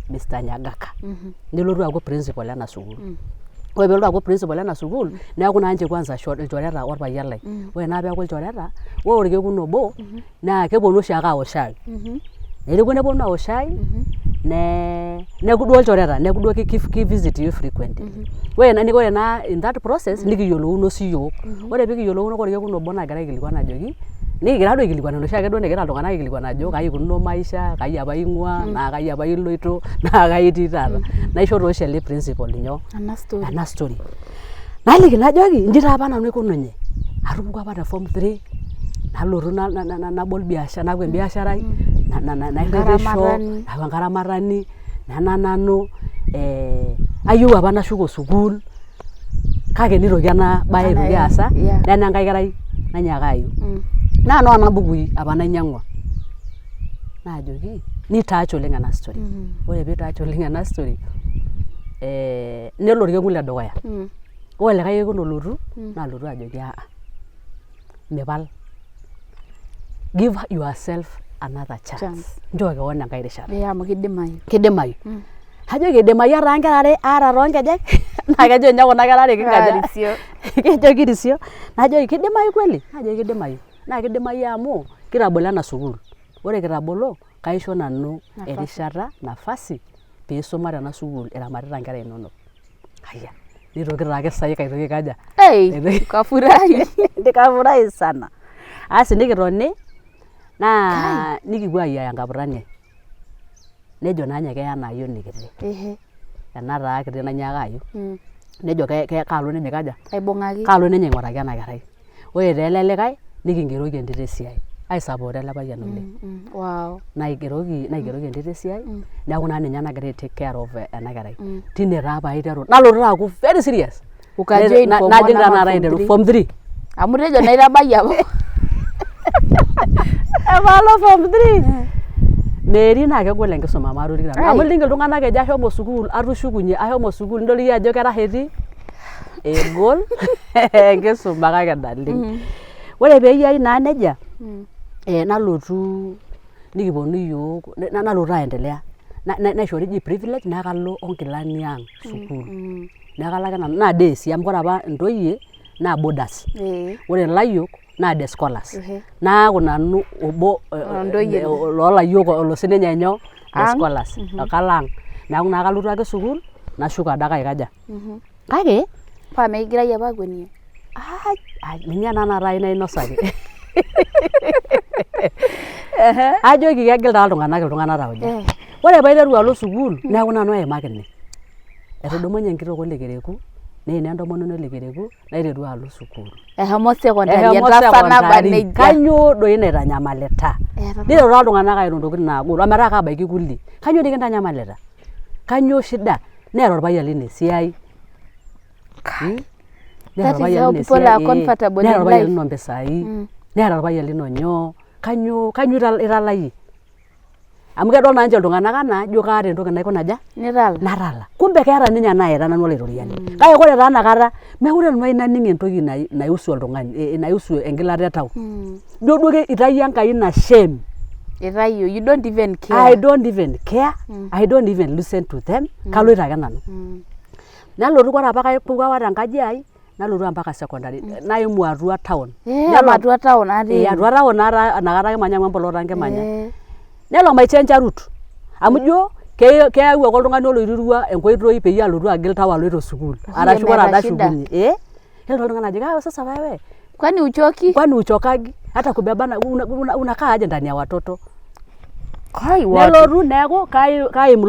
Mr. Nyagaka. Nelotu aaku principal ena sukuul. Ore peelotu aaku principal ena sukuul neeku naa ninche kwanza ilchoreta orpayian lai. Ore naa peeku ilchoreta ore orkekun obo naa keponu oshi ake awosh shai. Neeku neponu awosh shai neeku duo ilchoreta neeku duo kivisit iyiok frequently. Ore naa in that process nikiyiolouno siyiok. Ore peekiyiolouno orkekun obo nagira aikilikuan ajoki nikigira duo aikilikuan enoshi ake duo negira iltung'anak aikilikuan ajo kai ikununo maisha, kai apa ing'ua, naa kai apa iloito, naa kai itii taata. Naisho tooshi ele principal nyoo? Ena story. Naliki najoki inji taa apa nanu aikununye. Atupukuo apa te form 3 nalotu nabol biashara, napuo embiasharai, nairritisho, naaku enkaramatani, nanu ayieu apa nashuko sukuul kake nitoki ena baye aitoki aasa nena enkae kerai nanyaaka ayieu naa noona bukui apa nainyang'ua naajoki nitaach oleng ena story ore piitaach oleng ena story nelo orkekun le dukuya ore likae kekun olotu naalotu ajoki mipal give yourself another chance njoo keon enkae rishata amu kidimayu ajo kidimayu ataa nkera are aata toonkejek naa kejo ninye kuna kera are kinkaja kejo kirisio najo kidimayu kweli najo kidimayu naa kidimayu amu kitabolo ena sukuul ore kitabolo kaisho nanu erishata nafasi piisuma tena sukuul iramatita nkera inonok haya nitoki taake sai kaitoki kaja kafurahi sana asi nikitoni naa nikipuo ayiaya enkaputani nejo naa ninye keya naa ayieu nikiti ena taa kiti nanyaaka ayieu nejo kaalo ninye kaja kaalo ninye aing'uraki ena kerai ore taa ele likae nikingeroki entito esiai aisupport ele payian oleng naigeroki entito esiai neeku naa ninye nagira take care of ena kerai tine taa paiteru nalotu aaku very serious najing tanakata aiteru form 3 amu tejo naitabayie apa epalo form 3 Meri naa kegol enkisuma maatorikito amu ining iltung'anak ejo ashomo sukuul atushukunye ashomo sukuul nidol iyie ajo keraheti egol enkisuma kake naleng ore peeyiai naa nejia nalotu nikiponu iyiok nalotu aendelea naishori ji privilege nakalo onkilani ang sukuul nakalo ake nanu naa day sii amu ore apa ntoyie naa boarders ore ilayiok naa day scholars naaku nanu obo loolayiok olo sininye enyo day scholars kalang neeku naa kalotu ake sukuul nashuko adake aikaja kake paa mekigirai apa akwenie ninye naai nainosaki ajoki kegil taa iltung'anak tauja ore paiteru alo sukuul neeku nanu aimakini etudumunye enkitok olekereku neena entomononi olekereku naiteru alo sukuul eshomo secondary entasa naba nejia kanyoo doi naitanyamalita niteru taa iltung'anak airo ntokitin naagol ometaa kabaiki kulie kanyoo doi kintanyamalita kanyoo shida neeta orpayian lino esiai that is how people are comfortable in life neeta orpayian lino mpisai neeta orpayian lino nyoo kanyoo italayie amu kedol naa ninche iltung'anak anaa ijo kaata entoki naikuna aja natala kumbe keeta ninye naita nanu olairoriani kake ore taa nakata mekure nanu ainining entoki naihusu oltung'ani naihusu enkilata etau ijo duo itayio Enkai ina shame itayio you don't even care I don't even listen to them kaloito ake nanu nalotu ore apa kaipuku apa tenkaji ai nalotu mpaka secondary naimu atua town atua town atua town nakata kimanya mboloto nkimanya nelo maichange route amu jo keyau ake oltung'ani oloirirua enkoitoi peyie alotu agil tau aloito sukuul arashu ora adashukunye nelo oltung'ani ajo sasa wewe kwani uchokagi hata kubebana unakaa aje ndani ya watoto nelotu neeku kaim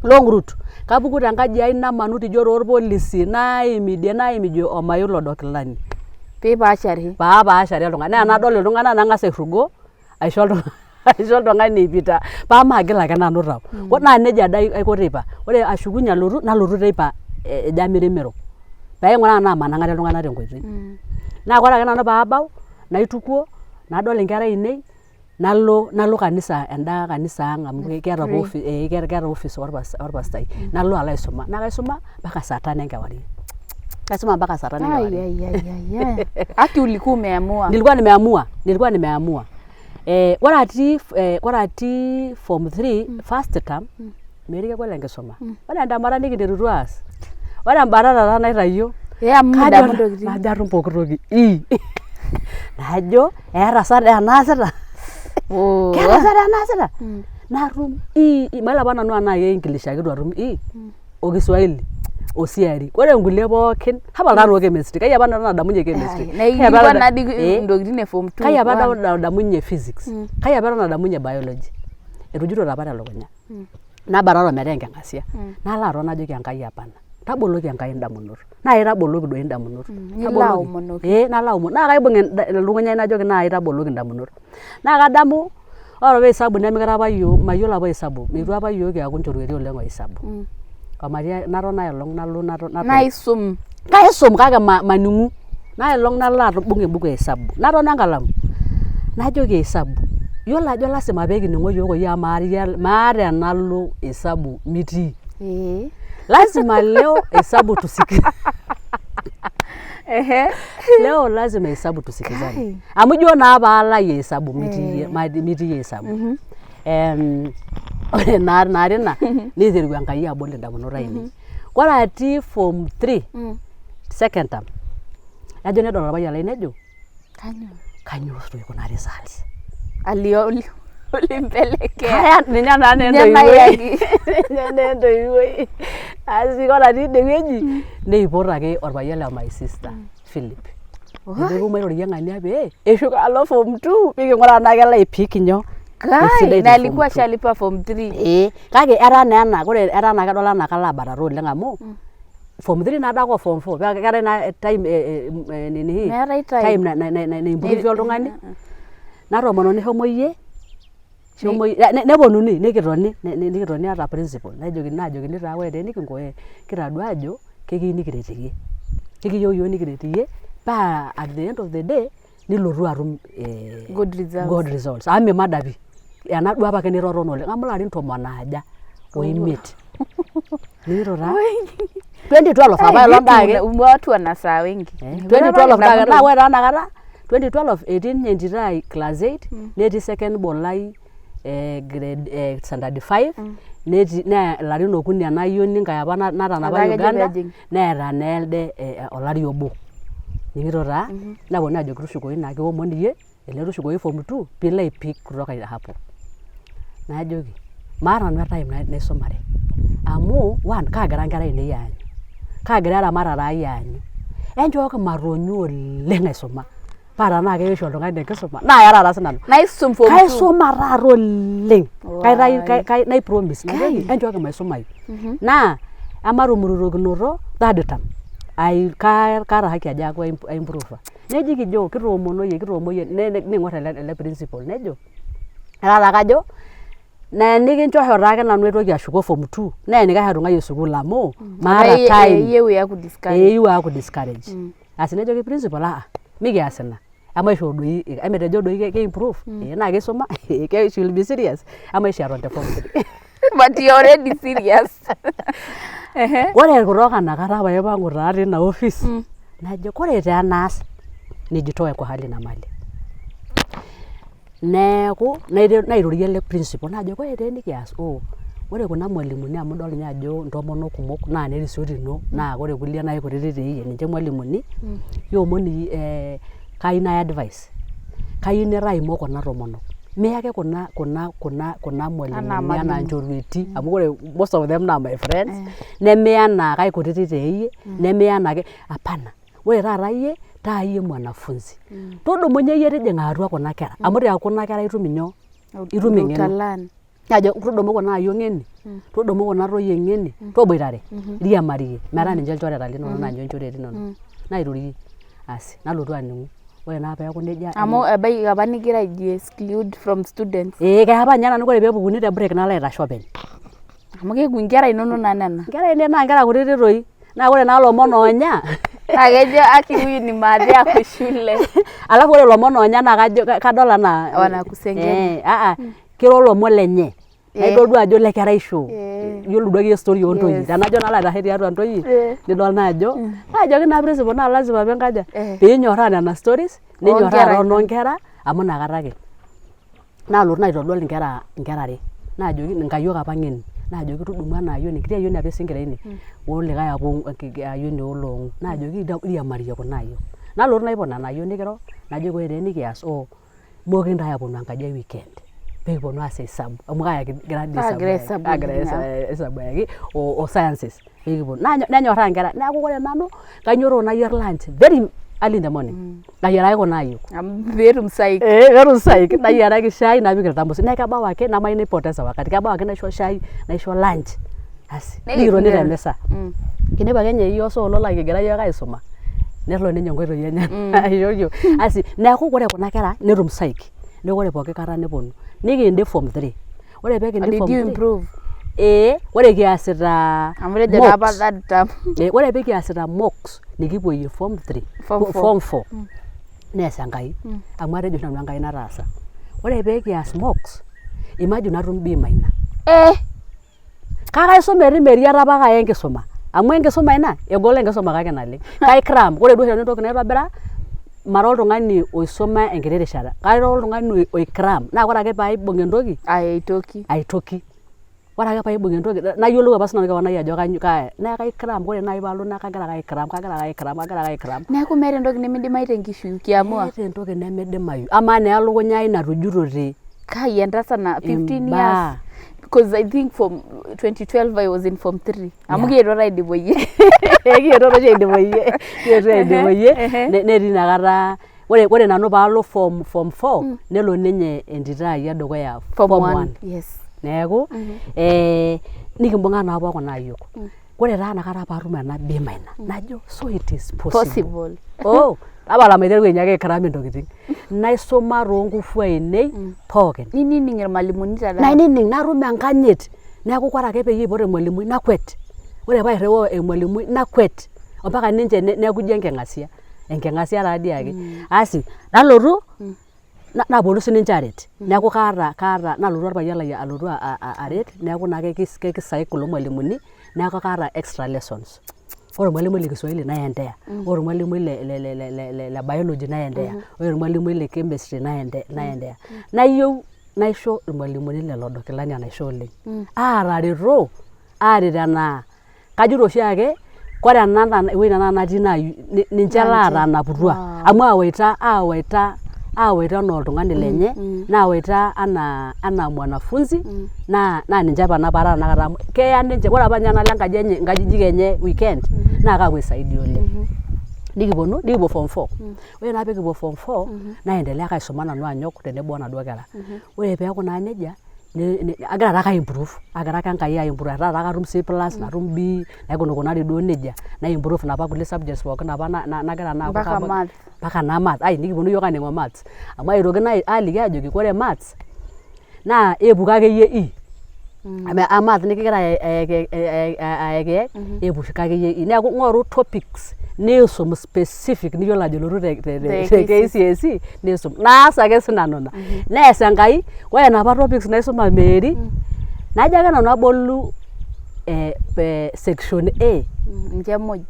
long route kapuku tenkaji ai namanu tijo toorpolisi naimidie omayolo dokilani paapashare oltung'ani naa nadol iltung'anak nang'as airugo aisho oltung'ani ipita paamagil ake nanu tau naa nejia aiko teipa ore ashukunye nalotu teipa ejo amirimiro paing'uraa naa manang'are iltung'anak tenkoitoi naa ore ake nanu paabau naitukuo nadol inkera ainei nalo kanisa enda kanisa ang amu keeta office orpastai nalo alo aisuma naa kaisuma mpaka saa 5 enkewarie kaisuma mpaka saa 5 enkewarie aki ulikuwa umeamua nilikuwa nimeamua ore atii form 3 first term meri kegol enkisuma ore endamata nikinterutua aas ore embatata taa naitayio najo atum pooki toki najo eeta sa enaasita natum maila apa nanu anaa English ake atum o Kiswahili o CRE ore nkulie pookin hapa taa chemistry kai apa nadamunye chemistry ntokitin e form 2 kai apa nadamunye physics kai apa nadamunye biology etujito apa telukunya nabararo metaa enkeng'asia nalo aton najoki Enkai apana taboloki Enkai indamunot naa itaboloki doi indamunot nalo aomon naa kaibung elukunya najoki naa itaboloki indamunot naa kadamu ore apa hesabu nemikira apa yiok mayiolo apa hesabu mitu apa yiok eaku nchorueti oleng o hesabu Kamaria naton ailong nalo naisum kaisum kake maning'u nailong nalo atubung' embuku e hesabu naton enkalamu najoki hesabu yiolo ajo lasima peekining'o yiok oyie maata enalo hesabu mitii lazima leo hesabu tusikize leo lazima hesabu tusikizane amu ijo naa paalai hesabu mitii hesabu ore naari ina niteru Enkai abol indamunot ainei kore atii form 3 second term najo nedol orpayian lai nejo kanyoo toi kuna results alio olimpelekea kaya ninye naa nentoiwuoi asi kore atii ine wueji neipot ake orpayian le my sister Philip neeku mairorie ng'ania pee eshuk alo form 2 piking'uraa tenaa kelo aipik nyoo kai na alikuwa shalipa form 3 kake etaa naa ena kore etaa naa kedol enaa kalo abatata oleng amu form 3 nadako form 4 paa keetae naa time naimprove oltung'ani natoomononi shomoyie neponunui nikitoni ata principal najokini taa ore tenikinko kitadua ajo kekiyieu nikiret iyie kekiyieu yiok nikiret iyie paa at the end of the day nilotu atum good results amu mimadapi ena duo apake nirorona oleng amu ilarin 15 oimiet niro taa 2012 apa elondaake watu wanasaa wengi 2012 naa ore taa nakata 2012 etii ninye entito ai class 8 netii second born ai grade standard 5 netii naa ilarin okuni enayioni nkae apa natanapa Uganda neeta naa elde olari obo nikito taa naponu ajoki tushukoyu naa kiomon iyie ele tushukoyu form 2 piilo aipik kutoka hapo najoki maata nanu time naisumare amu kaagira nkera ainei aanyu kaagira eramatare ai aanyu enchooki matonyu oleng aisuma paa tenaa keisho oltung'ani enkisuma naa keeta taa sinanu naisum form 2 kaisuma taata oleng naipromise najoki enchooki maisumayu naa amatumurutorokinoto third term kaata haki ajo aaku aimprova neji kijo kitoomonoyie ning'or ele principal nejo etaa kajo na nikinchosho taake nanu aitoki ashuko form 2 naa enikae atung'ayie sukuul amu maata time eyieu aaku discourage asi nejoki principal mikias ina amaisho doi emetejo doi keimprove naa kisuma she will be serious amaisho aton te form 3 but you already serious ore kutoka nakata paipang'u taa tina office najo kore taa enaas nijitoe kwa hali na mali neeku nairorie ele principal najo kore taa enikias ore kuna mwalimuni amu idol ninye ajo ntomonok kumok naa nerisioti ino naa ore kulie naa kutitik teiyie ninche mwalimuni kiomoni kayieu nai advice kayieu niraimo kuna tomonok meyake kuna mwalimuni anaa nchorueti amu ore most of them naa my friends nemeya naa kai kutitik teiyie nemeya naake hapana ore taata iyie taa iyie mwanafunzi todumunye iyie tijing'a atua kuna kera amu te kuna kera itum inyoo itum eng'eno ajo tudumu kuna ayiok ng'eni tudumu kuna toyie ng'eni toboitare riamarie metaa ninche ilchoreta linonok naa ninche ilchoreta linonok nairorie asi nalotu aning'u ore naa peeku nejia amu ebaiki apa nigira exclude from students keapa ninye nanu ore peepukuni te break nalo aitasho openy amu keeku nkera inonok naa nena nkera ainei naa nkera kutitik toi naa ore naa lomon oonya naa kejo aki huyu ni maadhi ako shule alafu ore lomon oonya naa kajo kadol anaa wanakusengenya kiro lomon lenye naidol duo ajo lekeraisho yiolo duo ake story ontoyie tenajo nalo aitashe tiatua ntoyie nidol naa ajo naajoki naa principal naa lazima penkaja piinyorraa nena stories ninyorraa noonkera amu nakata ake naalotu naitodol nkera are naajoki nkayiok apa ng'eni naajoki tudumu ena ayioni kiti ayioni apa esinkira ine olikae apa ayioni oloong'u naajoki riamarie kuna ayiok nalotu naipot nena ayiok nikiro najoki ore enikias mokintae aponu enkaji ai weekend peekiponu aas hesabu amu kagira hesabu ayaki o sciences peekiponu nenyorraa nkera neeku ore nanu kanyorraa nayier lunch very early in the morning nayiaraki kuna ayiok peetum saik nayiaraki shai napik iltamusi naa kebau ake namayieu naipoteza wakati kebau ake naisho shai naisho lunch asi nikitoni temisa kinepu ake ninye yiyio soolola kigira yiok aisuma nelo ninye nkoitoi enye aishooyio asi neeku ore kuna kera netum saik neeku ore pooki kata neponu nikindip form 3 ore peekindip form 3 ore kiasita Amu tejo taa apa third term. ore pee kiasita mocks nikipuoyie form 3 form 4 nees Enkai amu atejo nanu Enkai nataasa. Ore pee kias mocks imagine natum B minor. Kake aisuma meriata apa kaya enkisuma amu enkisuma ina egol enkisuma kake naleng. Kai cram ore duo entoki naitobira mara oltung'ani oisuma enkiti rishata. Kaira oltung'ani oicram naa ore ake paibung entoki aitoki. Ore ake paibung entoki nayiolou apa sinanu kewan ai ajo naa kaikram ore nai paalo naa kagira kaikram. Neeku meeta entoki nimidimayu tenkishui kiamua. Meeta entoki nemidimayu. Amaa naa elukunya ai natujutote. Kai entasa na 15 years. Because I think from 2012 I was in form 3. Amu kietuo taa aidipoyie. Kietuo oshi aidipoyie. Netii inakata ore nanu paalo form 4 nelo ninye entito ai edukuya form 1. Yes. Neeku nikimbung'a naa apa kuna ayiok. Ore taa inakata paatum ena B minor najo so it is possible. Tapala maiteru ake aikram intokiting. Naisuma toonkufu ainei pookin. Nining irmalimuni tada. Nainining natum enkanyit. Neeku ore ake peyie ipot emwalimui nakwet. Ore pairriwaa emwalimui nakwet. Ompaka ninche neeku ijo enking'asia. Enking'asia taadii ake. Asi nalotu naponu sininche aret. Neeku kaata nalotu orpayian lai alotu aret. Neeku naa kekisaik kulo mwalimuni. Neeku kaata extra lessons. Ore ormalimui le Kiswahili naendelea. Ore ormalimui le biology naendelea. Ore ormalimui le chemistry naendelea. Nayieu naisho irmalimuni lelo dokilani enaisho oleng. Aatareto aaret enaa kajito oshiake kore ena ewueji nanu natii naa ninche laatanaputua amu aawaita enaa oltung'ani lenye naawaita anaa mwanafunzi naa ninche apa napara nakata amu keya ninche ore apa ninye enalo nkajijik enye weekend naa kaapuo aisaidia oleng. Nikipuo form 4. Ore naa pee kipuo form 4 naendelea ake aisuma nanu anyok tenebo onaduo kera. Ore peeku naa nejia agira taake aimprove agira ake Enkai aimprove taata katum C+ natum B naikunari duo nejia naimprove napa kulie subjects pookin apa nagira naa mpaka naa math. Nikiponu iyiok aaning'o maths amu aitoki naa aaliki ajoki ore maths naa epuku akeyie E. Math nikigira ayekiyek epuku akeyie E. Neeku ng'oru topics niisum specific niyiolo ajo elotu te KCSE niisum. Naas ake sinanu ina. Nees Enkai ore napa topics naisuma Mary najo ake nanu abolu section A ninche muj.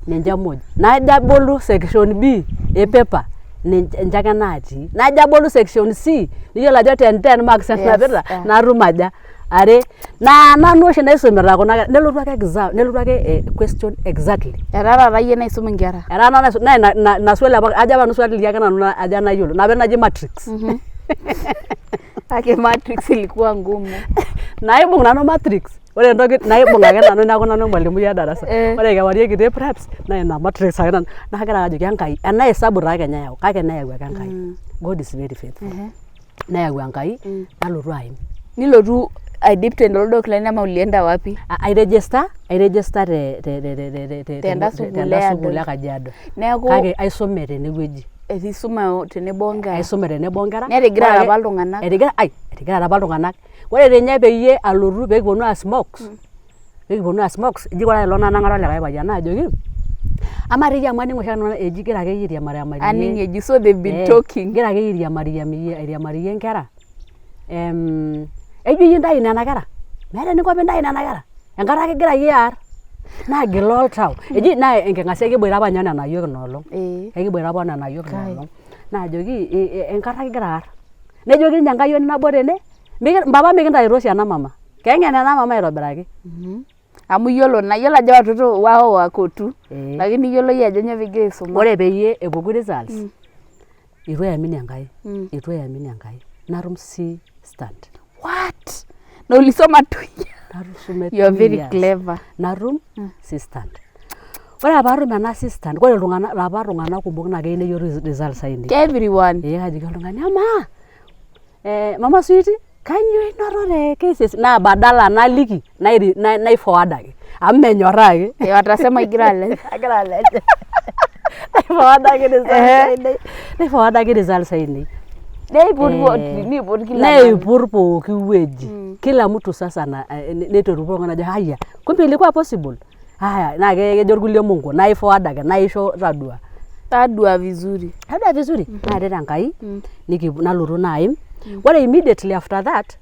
Najo abolu section B paper ninche ake natii. Najo abolu section C niyiolo ajo 10 marks enapita natum aja are naa nanu oshi naisumita kuna kera nelotu ake exam nelotu ake question exactly. Era taata iyie naisum inkera. Era nanu na swali apa ajo apa swali ake nanu ajo nayiolo. Napa naji matrix. Ake matrix ilikuwa ngumu. Naibung nanu matrix. Ore entoki naibung ake nanu neeku nanu emwalimui edarasa. Ore kewarie kiti preps naa ina matrix ake nanu. Nagira ajoki Enkai ena hesabu taa Kenya yau kake neyau ake Enkai. God is very faithful. Neyau Enkai nalotu aim. Nilotu aidip tendo dokilani ama ulienda wapi? Airegister tenda sukuul e Kajiado. Neeku kake aisume tenewueji. Etisuma tenebo nkera. Aisume tenebo nkera. Netigira apa iltung'anak. Etigira apa iltung'anak. Ore ninye peyie alotu pee kiponu aas mocks. Eji ore ilo nanang'ata likae payian naajoki ama teyie amu aning' oshi nanu eji gira ake yie airiamari. Aning' eji so they've been talking. Gira ake yie airiamari nkera. Ejo yie ntayu nena kera. Meeta eninko piintayu nena kera. Enkata ake egira yie aar. Naagila oltau. Eji naa enking'asia kiboita apa ninye nena ayiok inoolong'. Kiboita apa nena ayiok inoolong'. Naajoki enkata ake egira aar. Nejoki ninye enkayioni nabo tene mpapa mikintayuto oshi ena mama. Keng'en ena mama aitobiraki. Amu iyiolo ajo watoto wao wako tu. Lakini iyiolo yie ajo nyoo pigira aisuma. Ore peyie epuku results itu eamini Enkai. Natum C stand. What? Na ulisoma 2 years. You are very clever. Natum C stand. Ore apa atum ena C stand, ore lapa tung'anak kumok naa keyieu neyiolo results ainei. Everyone. Kajoki oltung'ani ama mama sweetie kanyoo inoto te KCSE naa badala naliki naiforward ake amu menyorraa ake. Watasema igira alej. Naiforward ake results ainei. Neipur pooki wueji. Kila mtu sasa neitorupo ng'anajo haya. Kumbe ilikuwa possible. Haya, na kejo kulie Mungu, naiforward ake, naisho tadua. Tadua vizuri. Tadua vizuri. Naareta Enkai, nalotu naim. Ore immediately after that,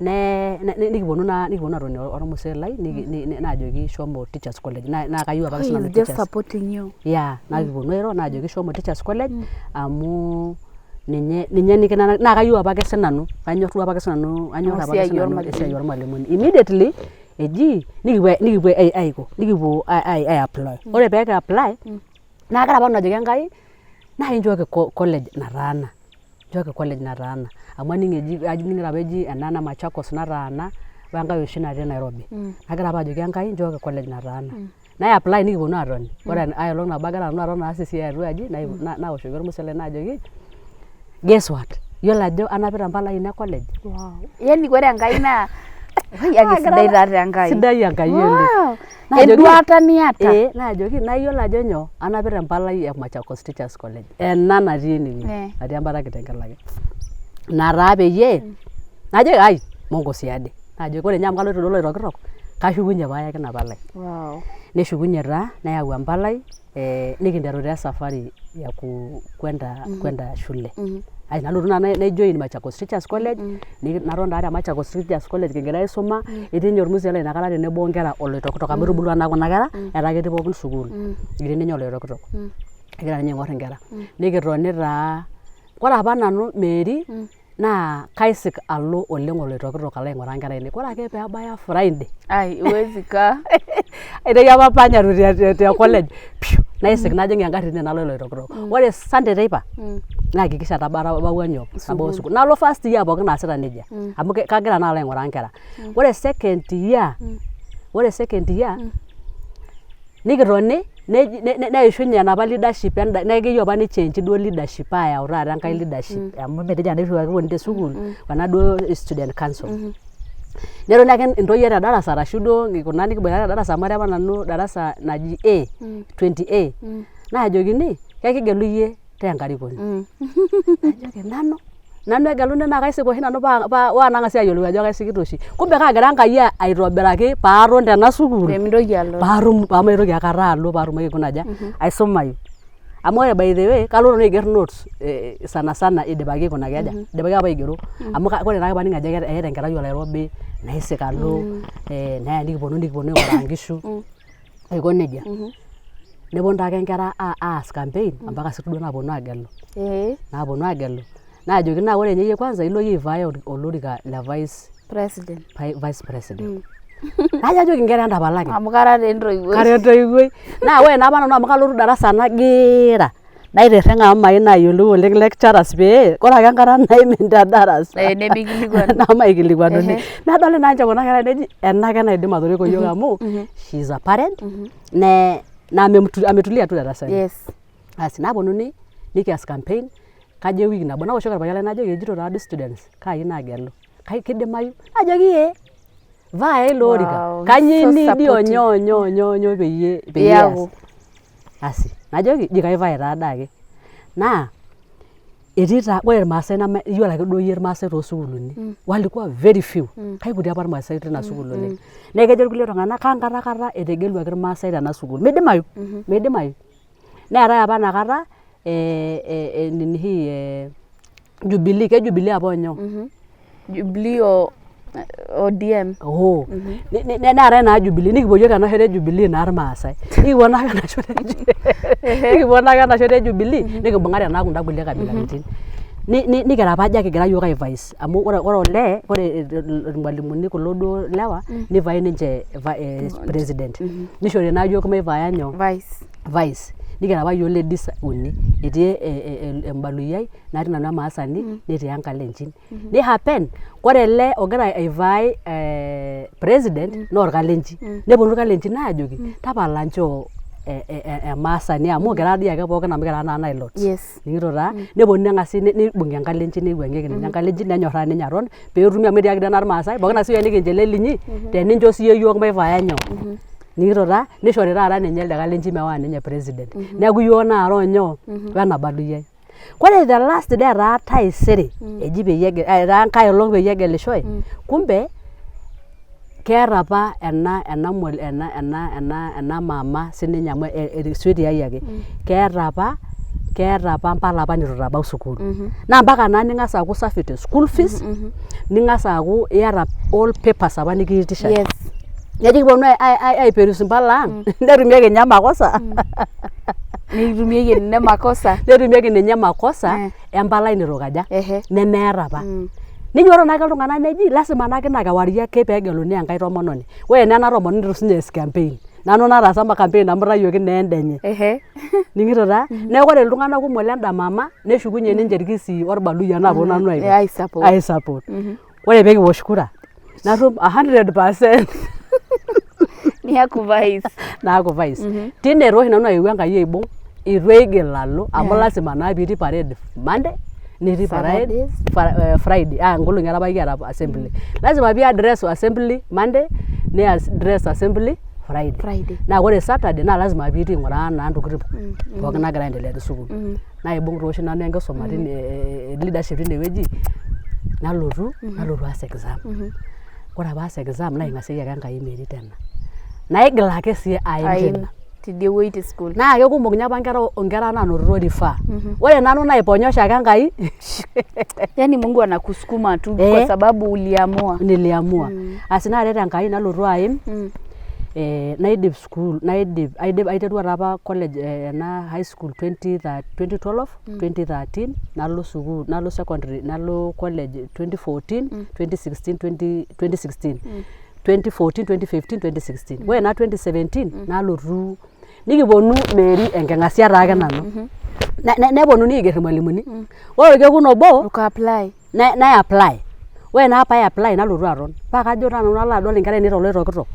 nikiponu atoni ormusee lai, naajoki shomo Teachers College. Naa kayieu apake sinanu Teachers. Just supporting you. Yeah, nakiponu airo, naajoki shomo Teachers College, amu ninye nikina naa kayieu apake sinanu, kanyor duo apake sinanu, anyor apake sinanu esiai ormalimuni. Immediately, eji nikipuo aiko, nikipuo ai-apply. Ore pee ki-apply, naa kara apa najoki Enkai, naa inchooki college nataana. Nchooki college nataana. Amu aning'ito apa eji ena Machakos nataana, wenkai oshi natii Nairobi. Nagira apa ajoki Enkai, nchooki college nataana. Nai-apply nikiponu atoni. Ore ai olong' nabo agira nanu aton aas esiai atua aji, naoshoki ormusee lai najoki, guess what? Yiolo ajo anapita mpalai ina college. Wow. Yani ore Enkai naa sidai taata Enkai. Sidai Enkai oleng. Eduata niata. Naajoki, naa iyiolo ajo nyoo, anapita empalai e Machakos Teachers College. Ena natii enewueji. Natii embata Kitengela ake. Nataa peyie, najoki ai, Mungu siadi. Najoki ore ninye amu kaloito duo Loitokitok, kashukunye paayaki ina palai. Wow. Neshukunye taa, neyau empalai, nikinteru taa esafari ya kwenda shule. Nalotu naa naijoin Machakos Teachers College, naton taa te Machakos Teachers College kigira aisuma, etii ninye ormusee lai inakata tenebo onkera Oloitokitok amu etubulua naa kuna kera, etaa ketii pookin sukuul. Etii ninye Oloitokitok. Egira ninye aing'or inkera. Nikitoni taa, ore apa nanu Mary, naa kaisik alo oleng Oloitokitok alo aing'uraa nkera ainei. Ore ake peebaya Friday. Ai, huwezi kaa. Aitoki apa panyaru te college. Naisik najing engarri nalo Oloitokitok. Ore Sunday teipa, naakikisha tabawua nyoo, nabau sukuul. Nalo first year pookin naasita nejia. Amu kagira naa alo aing'uraa nkera. Ore second year, nikitoni, neishunye enapa leadership, nekeyieu apa ni-change duo leadership ayau taata enkai leadership. Amu metejia neitu kiponu te sukuul, ena duo student council. Netoni ake intoyie te darasa arashu duo kuna nikiboitare darasa amu apa nanu darasa naji A, 20A. Naajokini, kekigelu iyie tee enkarikoni. Najoki nanu egeluni naa kaisik oshi nanu paa nang'asi ayiolou ajo kaisikita oshi. Kumbe kaagira Enkai aitobiraki paaton tena sukuul. Pemintoki alo. Paamaitoki aikata alo paatumoki aikuna aja, aisumayu. Amu ore by the way, kalo nanu aiger notes sana idipaki aikunaki aja, idipaki apa aigero. Amu ore naake paning ajo eeta enkerai Oloirobi, naisik alo, neya nikiponu aing'uraa nkishu, aiko nejia. Neponu taake nkera aas campaign, ampaka siku duo naponu aagelu. Naponu aagelu. Naajoki naa ore ninye kwanza ilo yie aivaya olorika le vice president. Najoki nkera entapalaki. Amu kara taa entoiwuoi. Kara entoiwuoi. Naa ore naa apa nanu amu kalotu darasa nagira, naiterring'a amu mayieu nayiolou oleng lecturers pee ore ake enkata naimin te darasa. Nemaikilikuanuni. Nadoli naa ninche kuna kera neji ena ake naidim atoriko yiok amu she is a parent, na ametulia tu darasani. Yes. Asi naponunui nikias campaign, kajo ewiki nabo naoshoki orpayian lai najoki ejito taadoi students kaayieu naagelu. Kidimayu? Najoki vaya ilo orika. Kanyio inidi onyo peyie eas. Asi najoki ji kaivaya taada ake. Naa etii taa ore irmaasai iyiolo ake duo iyie irmaasai toosukuulini. Walikuwa very few. Kaikuti apa irmaasai tina sukuul oleng. Naa kejo irkulie tung'anak kangata etegeluaki irmaasai tena sukuul. Midimayu. Neetai apa inakata Jubilee, ke Jubilee apa onyo. Jubilee ODM. Neetai naa Jubilee, nikipuo yiok ena shoto e Jubilee naa irmaasai. Nikipuo naa ena shoto e Jubilee, nikibung'are naa kunda kulie kabilaritin. Nikira apa ajo kigira yiok aivais amu ore irmalimuni kulo duo lewa nivai ninche president. Nishori naa yiok maivaya nyoo? Vice. Nikira apa yiok ladies uni. Etii embaluyiai natii nanu emaasani netii enkalenjin. Ni happen ore ele ogira aivai president naa orkalenjin. Neponu irkalenjin aajoki tapala nchoo emaasani amu kira dii ake pookin amu kira naa nailot. Nikito taa neponu neng'asi nibung'i enkalenjin neiwuang'ieki ninye enkalenjin nenyorraa ninye aton peetumi amu etii ake dii ena irmaasai pookin ake siiyie nikincho ele linyi tenincho siiyie yiok maivaya nyoo. Nikito taa nishori taata ninye elde kalenjin mewa ninye president. Neeku yiok naara onyoo wena baluyiai. Kore the last day ra taisere eji peyie ra nkai olong peyie egelishoi. Kumbe keeta apa ena mama sininye amu erisueti ai ake. Keeta apa mpala apa nitu itabau sukuul. Naa mpaka naa ning'as aaku safi te school fees, ning'as aaku iyata all papers apa nikiitisha. Yes. Neji kiponu aiperusi mpala ang', netumieki ninye makosa. Nitumieki ninye makosa. Netumieki ninye makosa empalai nitu kaja, nemeeta apa. Ninyototo naake iltung'anak neji lasima naake naa kewarie ake peegeluni enkai tomononi. Ore ena tomononi nitu sinye ees campaign. Nanu nataasa apa campaign amu itayioki naa enda enye. Ning'ito taa? Neeku ore iltung'anak kumok lenda mama neshukunye ninche irkisii orbaluyia naaponu nanu ai-support. Ore peekiwosh kura natum 100%. Niaku vice. Naaku vice. Tine oshi nanu ayieu Enkai aibung' itu aigil alo amu lasima naa piitii parade Monday nitii parade Friday. Nkolong'i are apa kiata assembly. Lasima pii address assembly Monday, ni address assembly Friday. Naa ore Saturday naa lasima piitii aing'uraa naa ntokitin pookin nagira aendelea te sukuul. Naibung' tooshi nanu enkisuma tine leadership tinewueji nalotu aas exam. Ore apa aas exam naing'asieki ake Enkai metii tena. Naigil ake sii aim tena. Tidie wei te school. Naa kekumok ninye apa nkera naanotito rifaa. Ore nanu naiponyosha ake Enkai. Yani Mungu anakusukuma tu kwa sababu uliamua. Niliamua. Asi naret Enkai nalotu aim. Naidip school, aiterua apa college ena high school 2012, 2013, nalo sukuul, nalo secondary, nalo college 2014, 2016, 2016. 2014, 2015, 2016. Ore na 2017 nalotu nikiponu Meri enkeng'asia taake nanu. Neponunui aiger irmalimuni. Ore orkekun obo uka-apply. Na-apply. Ore naa apply nalotu aton. Paa kajo nanu nalo adol inkera ainei toloitokitok.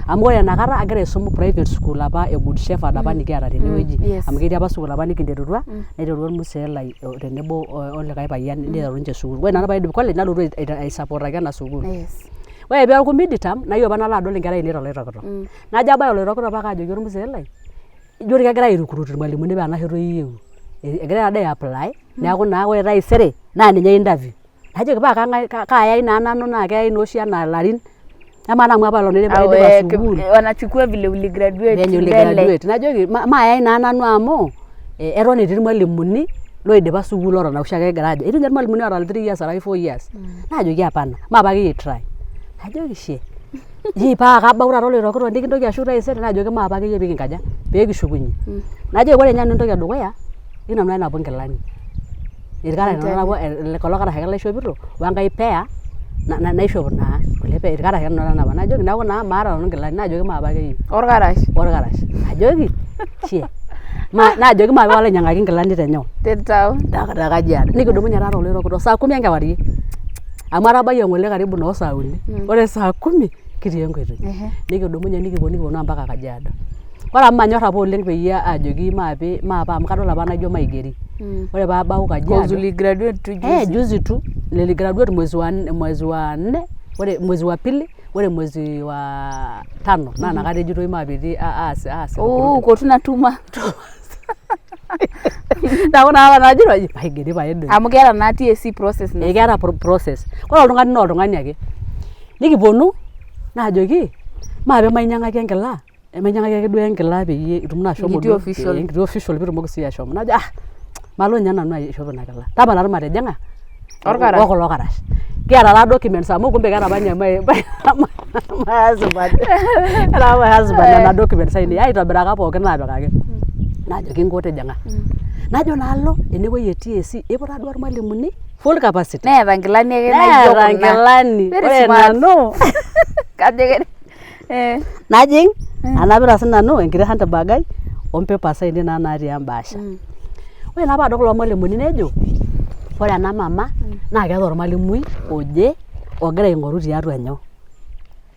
Amu ore inakata agira aisum private school apa e Good Shepherd apa nikiata tenewueji. Amu ketii apa sukuul apa nikinterutua, naiterua ormusee lai tenebo olikae payian niteru ninche sukuul. Ore nanu paidip college nalotu aisupportaki ena sukuul. Ore peeku mid-term nayieu apa nalo adol inkera ainei toloitokitok. Najo abaya oloitokitok apa kaajoki ormusee lai, ijo kegira ai-recruit irmalimuni paa ena shoto iyieu. Egira ade apply, neeku naa ore taisere naa ninye interview. Najoki paa kaayai naa nanu naa keyai naa oshi enaa ilarin. Ama namu apa lonaidipa sukuul. Wanachukua vile uligraduate. Venye uligraduate. Najoki maayai naa nanu amu eton etii irmalimuni loidipa sukuul oton oshi ake egira ajo. Etii ninye irmalimuni oota 3 years arashu 4 years. Najoki hapana, maapa akeyie try. Najoki shie. Paa kabau taata oloitokitok nikintoki ashu taisere najoki maapa akeyie pikinkaja peekishukunye. Najoki ore ninye entoki edukuya nanu ainapu nkilani. Irkarash nanu kulo karash ake laishopito wenkai pair naishop naa irkarash ake nanu napa. Najoki neeku naa maata nanu nkilani najoki maapa akeyie. Orkarash. Najoki shie. Najoki maape alo ainyang'aki nkilani tenyoo. Te town. Te Kajiado. Nikidumunye taata oloitokitok saa 10 enkewarie. Amu atabayie ng'ole karibu noo saa 4. Ore saa 10 kitii enkoitoi. Nikidumunye nikiponu mpaka Kajiado. Ore amu manyorr apa oleng peyie ajoki maapa amu kadol apa naijo maigeri. Ore paabau Kajiado. Cause uligraduate tu juzi. Juzi tu. Niligraduate mwezi wa 4, ore mwezi wa 2, ore mwezi wa 5. Na nakata ejitoi maape aas. Uko tunatuma. Neeku naa apa najito maigeri pae doi. Amu keeta naa TSC process. Keeta process. Ore oltung'ani naa oltung'ani ake. Nikiponu naajoki maape mainyang'aki enkila. Mainyang'aki ake duo enkila peyie itum naa ashomo duo. Enkiti official piitumoki sii ashomo. Najo malo ninye nanu aishop ina kila. Tapala matijing'a. Orkarash. Okulo karash. Kiata taa documents amu kumbe keeta apa ninye my husband. Keeta my husband nena documents ainei aitobiraka pookin naapikaki. Najoki inko tijing'a. Najo naalo enewueji e TSC iputa duo irmalimuni full capacity. Neeta nkilani ake naijo kuna. Neeta nkilani. Ore nanu. Kajo najing anapita sinanu enkiti handbag ai ompapers ainei naa natii embaasha. Ore naa paadol kulo malimuni nejo ore ena mama naa keeta ormalimui oje ogira aing'oru tiatua nyoo.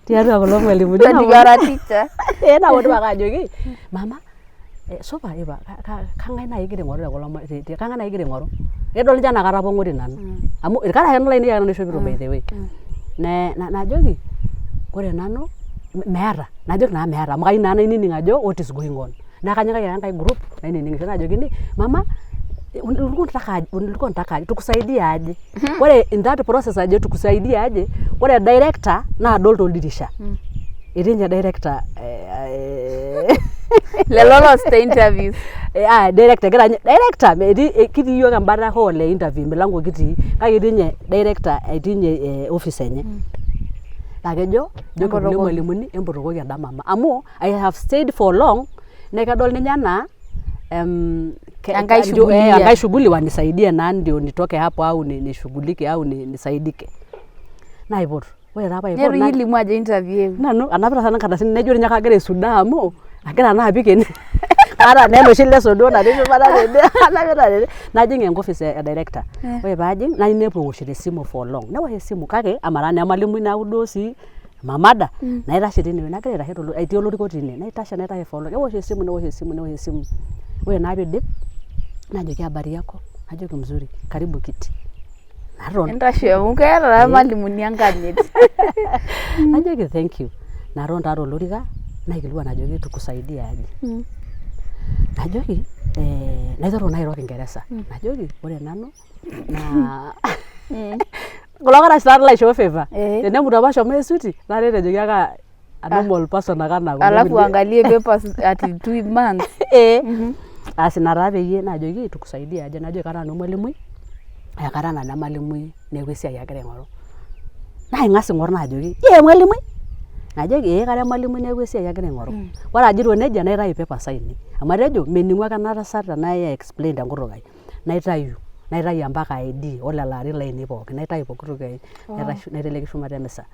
Tiatua kulo malimuni. Ndigara teacher. Naotu ake ajoki mama sopa ipa kang'ae naa igira aing'oru kulo kang'ae naa igira aing'oru. Edol ninche enakata apong'ori nanu. Amu irkarash lainei ake nanu aishopito by the way. Najoki ore nanu meeta. Najoki naa meeta amu kayieu naa nainining ajo what is going on. Naa kanyikaki ake enkae group nainining'isho najoki mama ulikuwa unataka tukusaidia aje? Ore in that process aje tukusaidia aje? Ore director na adol toldirisha. Irinja director Lelo lost interviews. Director kiti yoga mbara hole interview milango kiti kake itinye director itinye office enye. Nakejo joko mwalimuni emborokoki enda mama amu I have stayed for long nekadol ninye ana angai shughuli wanisaidie na ndio nitoke hapo au nishughulike au nisaidike. Naipotu ore rapa ipo na yili mwaje interview nanu anapita sana kandasini nejo nya kagere suda amu agira na apike ara nelo shile sodo na nisho bada nende anapita najinge ngoffice ya director ore bajing na inepo woshire simu for long na wohe simu kake amarane amalimui na udosi mamada na ira shitini na kare heto aiti oloriko tine na itasha na ita for long wohe simu wewe na bidip najoki habari yako najoki mzuri karibu kiti naron endashe mukera malimuni anganyet najoki thank you naron taro lorika naikilwa najoki tukusaidia aje najoki naitoro nairo Kiingereza najoki ore nanu na kulokara start like show favor tene mutabasho mesuti na rede joki aka a normal person akana alafu angalie papers at 2 months asinara peyie najoki tukusaidia aje najoki kana no mwalimui akara na mwalimui nekwesi ayagira ngoro na ing'as ngoro najoki mwalimui najoki kare mwalimui nekwesi ayagira ngoro ora ajiro neja nairai paper sign amatejo meningwa kana tasata na explain tenkutukai naitayu mpaka ID ole lari line pooki naitayu pokutukai naiteleki shumata emisa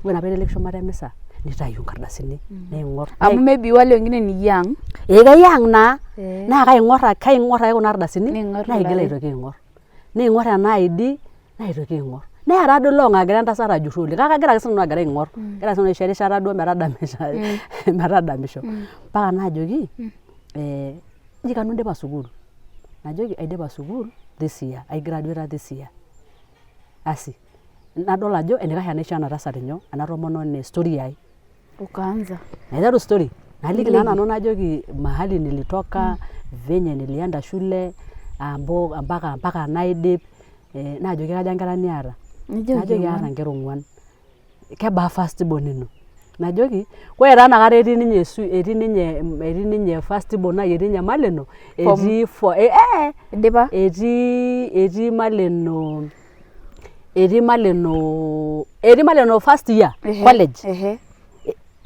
ore napeleki shumata emisa nitayu nkardasini naing'or amu maybe wale wengine ni young young na kaing'or kuna ardasini naigil aitoki aing'or ena ID naitoki aing'or neera duo long agira entasat ajurru oleng kake agira sinu agira aing'or agira sinu aisho erishata duo metadamisho mpaka naajoki kanu indipa sukuul najoki aidipa sukuul this year I graduated this year asi nadol ajo enikash enaisho ena tasat nyoo ena tomononi story ai ukaanza naiteru story naliki nanu najoki mahali nilitoka venye nilienda shule mpaka naidip najoki kaja nkera niata najoki aata nkera 4 kebaa first born ino najoki ore taa nakata etii ninye first born na etii Maleno etii dipa etii Maleno first year college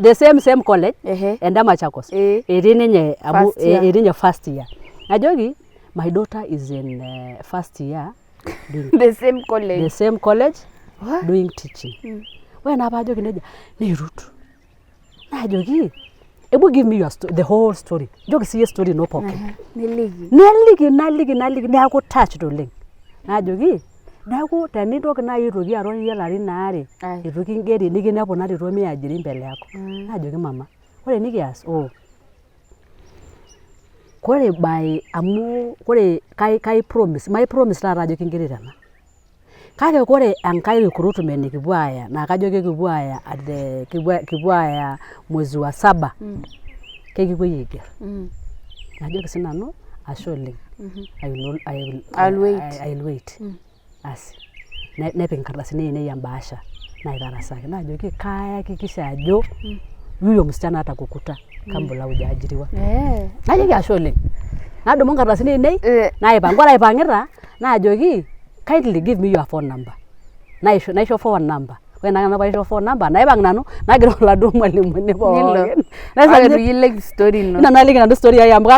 the same college enda Machakos etii ninye etii first year najoki my daughter is in first year doing the same college doing teaching when abajoki neja nirut najoki ebu give me the whole story joki see story no pocket naliki neaku touched oleng najoki neaku tenitoki na aitoki aton yelari naare itoki ngeri nikinepu natito miajiri mbele yako najoki mama ore nikias kore by amu kore kai promise my promise tata ajo kingeri tena kake kore enkai recruitment nikipuo aya na kajo kipuo aya mwezi wa 7 kekipuo aiger najoki sinanu ashe oleng I'll wait asi nepik nkardasini ine yambaasha naitarasaki najoki kayakikisha ajo huyo msichana atakukuta kambula hujaajiriwa najoki ashe oleng nadumu nkardasini ine naipanga ore aipang'ita najoki kindly give me your phone number naisho phone number ore nakana paisho phone number naipang' nanu nagira oladuo mwalimuni pookin niliki story ino naliki nanu story ai amu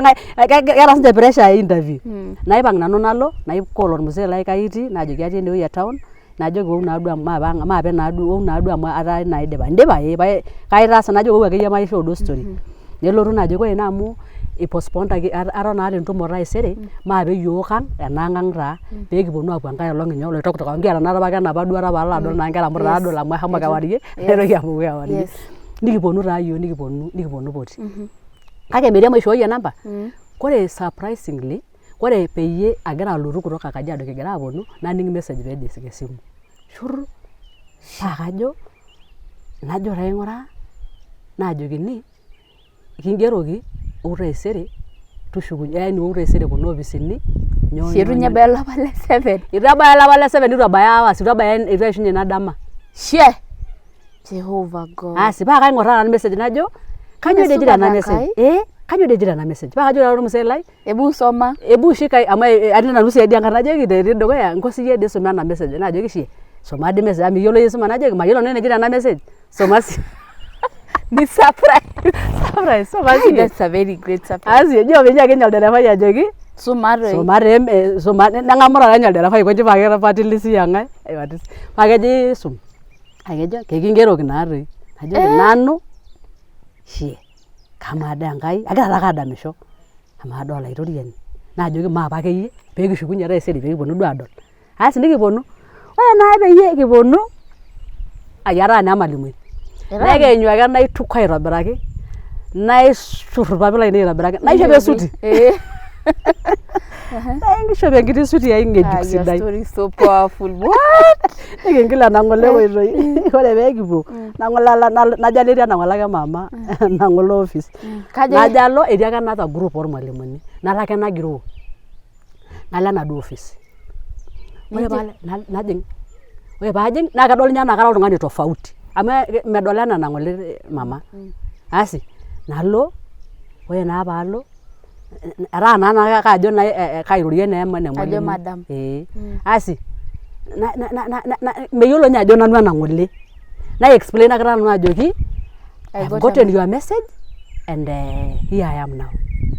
keeta sinche pressure ya interview naipang' nanu nalo naicall ormzee lai Kaiti najoki atii enewueji ya town najoki wou naaduo maape naaduo amu ataa indipa kaitaasa najoki wou akeyie maisho duo story nelotu najoki ore naa amu iposponda aton naa tentumo taisere maape yiok ang' enang' taa peekiponu apuo enkai olong' inyo oloitokitok amu kiata naa apa kenapa duo paalo adol naa nkera amu taadol amu ashomo kewarie naitoki apuku kewarie nikiponu taa yiok nikiponu poti kake Miriam aishooyie namba kore surprisingly kore peyie agira alotu kutoka Kajiado kigira aponu naning' message peejisik esimu shurr paakajo najo taa aing'uraa naajokini kingeroki utaisere tushukunye yani utaisere kuna opisini Shetunye bela pale 7. Itabaya lapa le 7 itu abaya hours, itu abaya itu aishunye ina dama. She. Jehovah God. Asi paa kaing'or taata ena message najo kanyo de jira na message. Kanyo de jira na message. Paa kajo laro msee lai. Ebu soma. Ebu shika ama ati nanu sii adia nkata najoki te dukuya nkosi yie de soma ena message. Najoki shie soma de message ami yiolo yesoma najoki mayiolo nene jira na message. Soma si. Ni surprise. Surprise. Soma si. That's a very great surprise. Asi jo benja kenya olderefai ajoki. Sumare. Soma nang'amura kenya olderefai konji paa kerapatilisi yangae. Aiwatis. Paa keji sum. Akejo kekingeroki naatoi. Najoki nanu shie. Kamaa dee Enkai agira taake adamisho. Amaa doo olairoriani. Naajoki maape akeyie peekishukunye taisere peekiponu duo adol. Asi nikiponu. Ore naa peyie kiponu ayiataa naa emalimui. Nekeenyu ake naituku aitobiraki. Naishurr irpapit lainei aitobiraki. Naishop esuti. Naishop enkiti suti ai ng'ejuk sidai. Your story is so powerful. What? Nikingila nang'ole koitoi. Ore peekipuo nang'olala najo alo etii enang'ole ake mama nang'ole office. Najo alo etii ake another group ormalimuni. Nalo ake nagiroo. Nalo enaduo office. Ore paalo najing'. Ore paajing' naa kedol ninye enaa kara oltung'ani tofauti. Amu medol enaa enang'ole mama. Asi nalo ore naa paalo etaa naa kajo naa kairorie naa emalimui. Ajo madam. Asi meyiolo ninye ajo nanu enang'ole. Nai-explain ake nanu ajoki I've gotten your message and here I am now.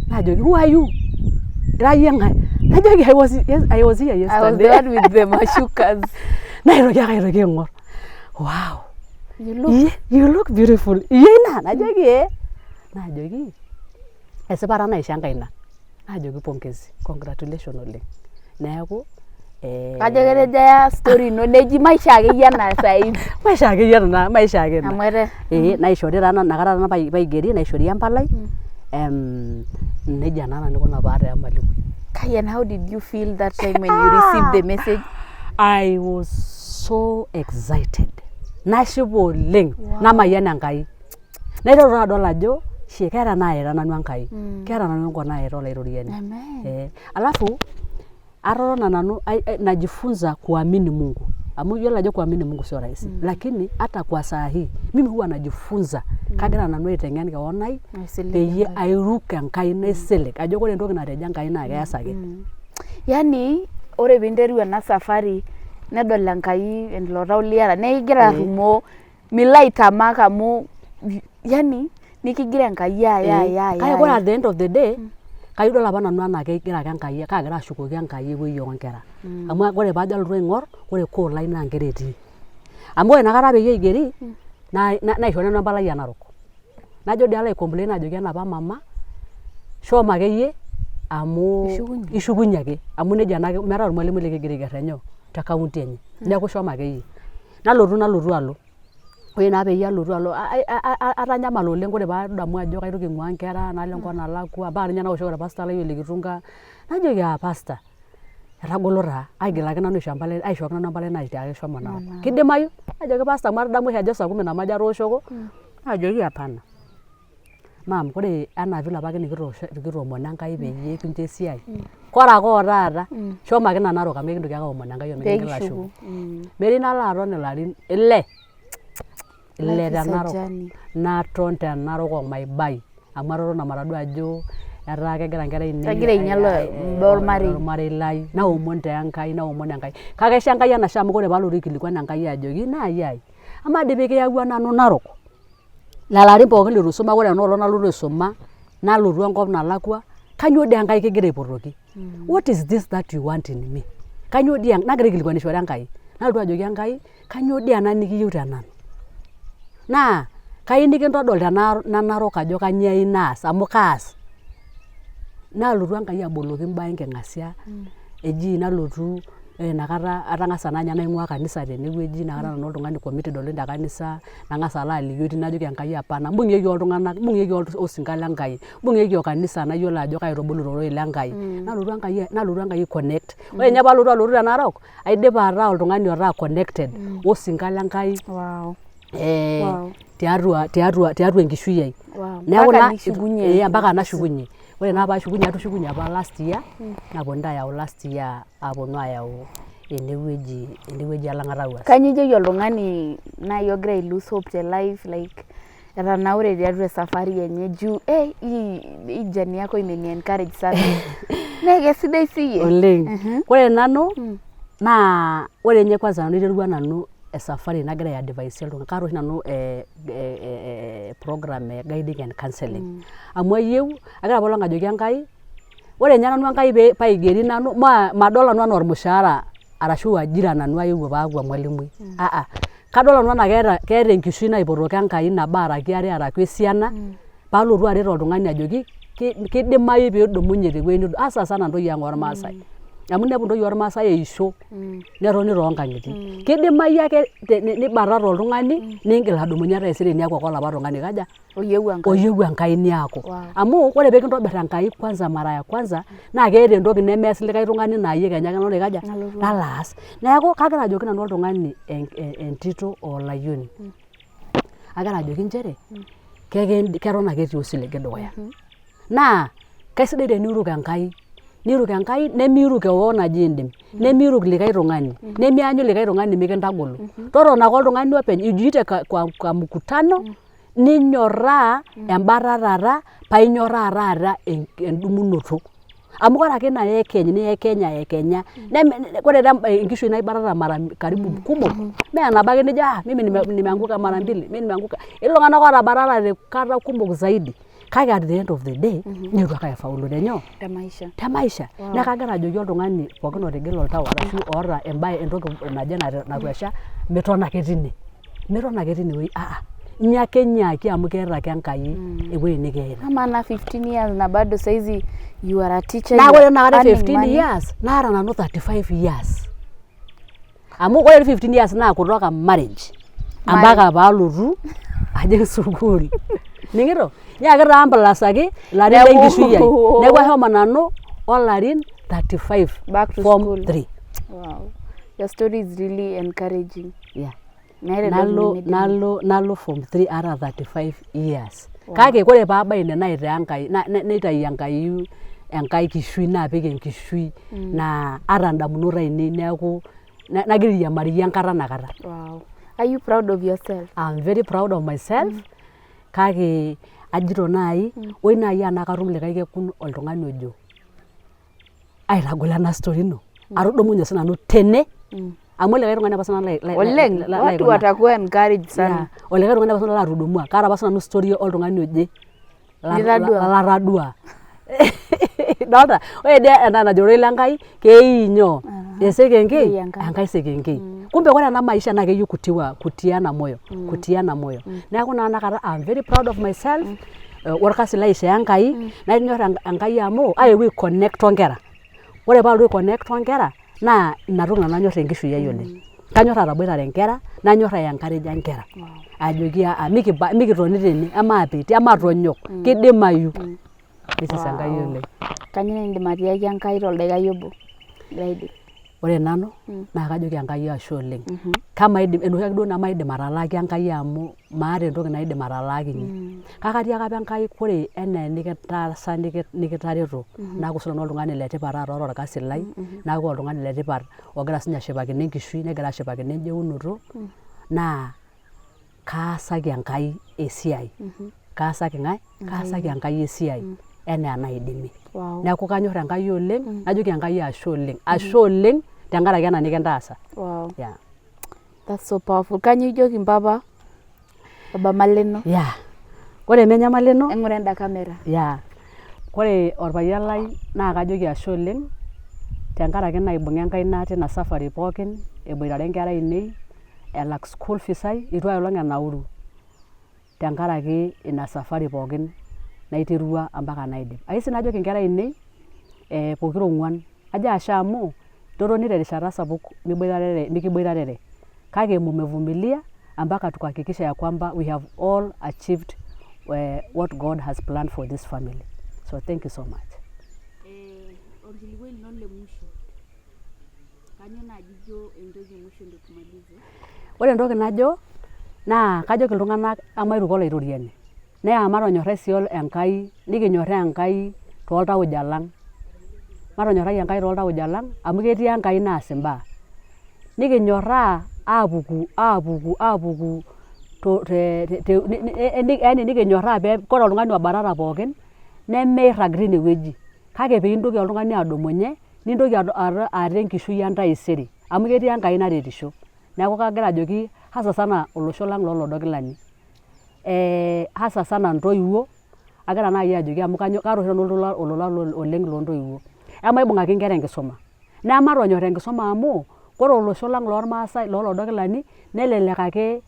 Najoki who are you? Ira yie ng'ae? Najoki I was here yesterday. I was the one with the mashukas. Naitoki ake aitoki aing'orr. Wow. You look beautiful. Iyie ina? Najoki Najoki esipata naisho Enkai ina. Najoki pongezi. Congratulations oleng. Neeku Kajo ketejo story ino neji maisha akeyie ena sahihi. Maisha akeyie ena, maisha ake ina. Amu ere. Naishori taa nakata paigeri naishori empalai. Nejia naa nanu aikuna paataa emalimui. Kai, and how did you feel that time when you received the message? I was so excited. Nashipa oleng. Namayian Enkai. Naiteru adol ajo shie keeta naayeta nanu Enkai. Keeta nanu enkop naayeta olairoriani. Amen. Alafu atotona nanu najifunza kuamini Mungu. Amu yiolo ajo kuamini Mungu sio rahisi. Lakini hata kwa saa hii mimi huwa najifunza kagira nanu aiteng'en keon ai peyie airuka Enkai naisilig ajo ore entoki natejo Enkai naa keas ake. Yani ore piinteru ena safari nedol Enkai ilo tau liata nekigira arrumoo milo aitamak amu yani nikigira Enkai aya. Kake ore at the end of the day kaidol apa nanu enaa kegira ake Enkai kagira ashukoki Enkai ewuei oonkera. Amu ore paajo alotu aing'orr ore call ai naa nkera etii. Amu ore inakata peyie aigeri naishori nanu empalai e Narok. Najo dii alo aicomplain ajoki enapa mama shomo akeyie amu ishukunye ake. Amu nejia naa meeta ormalimui likigira aigerr tenyoo te county enye. Neeku shomo akeyie. Nalotu alo. Ore naa peyie alotu alo atanyamala oleng ore paadamu ajo kaitoki aing'uaa nkera nalo enkop nalakwa mpaka ninye naoshoki orpastai lai Olekitunga najoki pastor etagolo taa aigilaki nanu aishooki nanu empalai naitiaki shomo Narok. Kidimayu? Najoki pastor amu atadamu oshi ajo saa 10 nabo atooshoko. Najoki hapana. Maam ore enaa vile apake nikitoomona Enkai peyie kincho esiai. Kore ake taata shomo ake ina Narok amu ekintoki ake aomon Enkai omikingila ashuku. Metii nalo aton ilarin ile te Narok. Naton te Narok omaibai amu atotona matadua ajo etaa kegira nkera ainei kegira ainyal ormarei lai naomon te Enkai naomon Enkai. Kake aisho Enkai enashe amu ore paalotu aikilikuan Enkai ajoki naayie ai amaa dii pikiyawua nanu Narok lelarin pookin litu isuma ore enoolong nalotu aisuma nalotu enkop nalakwa kanyoo dii Enkai kigira aipotoki. What is this that you want in me? Kanyoo dii nagira aikilikuanishore Enkai. Nalotu ajoki Enkai kanyoo dii ena nikiyieu tenanu. Naa kayieu nikintodol tena Narok ajo kanyoo ayieu naas amu kaas. Nalotu Enkai aboloki mbaa enking'asia eji nalotu inakata atang'asa ninye naing'ua kanisa tenewueji inakata nanu oltung'ani committed oleng te kanisa nang'asa alo alikio najoki Enkai hapana mbung'ieki oltung'anak mbung'ieki osinka lenkai mbung'ieki kanisa nayiolo ajo kaitubulu tororei lenkai. Nalotu Enkai connect. Ore ninye paalotu te Narok aidipa ataa oltung'ani otaa connected osinka lenkai. Tiatua enkishui ai. Neeku mpaka nashukunye. ore naa paashukunye atushukunye apa last year naponu ayau last year aponu ayau enewueji Lang'ata Uas. Kanyio ijoki oltung'ani naaji ogira ai lose hope te life like etanaure tiatua esafari enye juu hii journey yako imeni encourage sana. Nee kesidai siyie. Oleng. Ore nanu naa ore nye kwanza nanu iterua nanu esafari nagira ai-advise iltung'anak. Kaata oshi nanu program e guiding and counseling. Amu ayieu agira apa olong ajoki Enkai ore nye nanu Enkai paigeri nanu madol nanu anaa ormushaara arashu ajira nanu ayieu paaku emalimui. Kadol nanu anaa keeta enkishui naipotoko Enkai nabo araki are araki esiana paalotu aret oltung'ani ajoki kidimayu piidumunye tewueji nidu asa sana ntoyie ang' ormaasai. Amu inepu ntoyie ormaasai eisho netoni toonkang'itie. Kidimayu ake nibatata oltung'ani niingil adumunye taisere niaku ake olapa tung'ani kaja oyieu Enkai niaku. Amu ore peekintobirr Enkai kwanza mara ya kwanza naa keeta entoki nemees likae tung'ani naa iyie kenya ake kaja nalo aas. Neeku kagira ajoki nanu oltung'ani entito olayioni. Agira ajoki nchere keton ake etii osiligi dukuya. Naa kaisidai teniuruk Enkai nemiuruk kewon aji indim, nemiuruk likae tung'ani, nemianyu likae tung'ani mikintagolo. Totona ake oltung'ani openy ijiite kwa mkutano ninyorraa embatatata painyorraa taata endumunoto. Amu ore ake ina yeekenya ore enkishui naibatata mara karibu kumok mee nabo ake nijo mimi nimeanguka mara mbili, mimi nimeanguka. Iltung'anak otabatata kata kumok zaidi. Kake at the end of the day nitu ake aifaulu tenyoo? Te maisha. Neeku kagira ajoki oltung'ani pookin otigile oltau arashu oota entoki naje natuesha metona ake tine. Metona ake tinewueji. Nyoo ake nyaaki amu keeta ake Enkai ewueji nikiita. Amaa na 15 years na bado saizi you are a teacher. Naa ore naa 15 years naata nanu 35 years. Amu ore 15 years naa kutoka marriage ambaka paalotu ajing sukuul. Ning'ito? Nyaaki taa ambulasaki ilarin lenkishui ai. Neeku ashomo nanu olarin 35 back to form school. 3. Wow. Your story is really encouraging. Yeah. Nalo form 3 ara 35 years. Kake ore paaba ine naitaa Enkai nitayu Enkai kishui naapik enkishui naa ata ndamunot ainei neeku nagira airiamarie enkata nakata. Wow. Are you proud of yourself? I'm very proud of myself. Kake ajito nai oi nai ana katum likae kekun oltung'ani ojo aitagol ena story ino atudumunye sinanu tene amu likae tung'ani apa sinanu Oleng, watu watakuwa encourage sana. Olikae tung'ani apa sinanu latudumua kaata apa sinanu story oltung'ani oje latadua. Dolta ore dee ena najo roi Lenkai keii nyoo esekenkei Enkai sekenkei. Kumbe ore ena maisha naa keyieu kutiana moyo. Neeku naa nakata I'm very proud of myself. Orkasi laishoo Enkai nanyor Enkai amu aewuo connect onkera. Ore paalotu connect onkera naa ina toki nanu nanyor tenkishui ai oleng. Kanyor ataboitare nkera, nanyor ai-encourage nkera. Ajoki mikitoni tene, emaapiti, ematonyok, kidimayu. This Enkai oleng. Kanyio indim atiaki Enkai toldaikai obo? Ore nanu naa kajoki Enkai ashe oleng. Kamaidim enoshi ake duo nemaidim atalaaki Enkai amu maata entoki naidim atalaakinye. Kake atiaka apa Enkai ore enaa enikitaasa nikitareto naaku sinanu oltung'ani letipat taata oota orkasi lai, naaku oltung'ani letipat ogira sinye ashipakino enkishui negira ashipakino enjeunoto naa kaasaki Enkai esiai. Kaasaki ng'ae? Kaasaki Enkai esiai enaa enaidimi. Neeku kanyor Enkai oleng, najoki Enkai ashe oleng. Ashe oleng tenkaraki ena nikintaasa. Wow. Yeah. That's so powerful. Kanyio ijoki Baba Maleno? Yeah. Ore menye Maleno? Eng'ura enda kamera. Yeah. Ore orpayian lai naa kajoki ashe oleng tenkaraki naibung'a enkaina tina safari pookin eboitare nkera ainei elak school fees ai itu ailong enauru tenkaraki ina safari pookin naiterua ambaka naidip. Ayeu najoki nkera ainei pokira ong'uan ajo ashe amu totoni terishata sapuk mikiboitarere kake mumevumilia ambaka tukahakikisha ya kwamba we have all achieved what God has planned for this family. So thank you so much. Orkilikuai lino le mwisho. Kanyio naaji ijo entoki mwisho ndio tumalize? Ore entoki najo naa kajoki iltung'anak amairuko olairoriani. Neya matonyorrai sii Enkai, nikinyorraa Enkai tooltauja lang. Matonyorrai Enkai tooltauja lang amu ketii Enkai naas imbaa. Nikinyorraa aapuku yaani nikinyorraa pee kore oltung'ani obatata pookin nemeirrag tine wueji. Kake piintoki oltung'ani adumunye nintoki aata enkishui entaisere amu ketii Enkai naretisho. Neeku kagira ajoki hasa sana olosho lang loolodokilani. Hasa sana ntoiwuo agira naaji ajoki amu kaata oshi nanu olola oleng loontoiwuo. Emaibung'aki inkera enkisuma. Nematonyorr enkisuma amu kore olosho lang lormaasai loolodokilani nelelek ake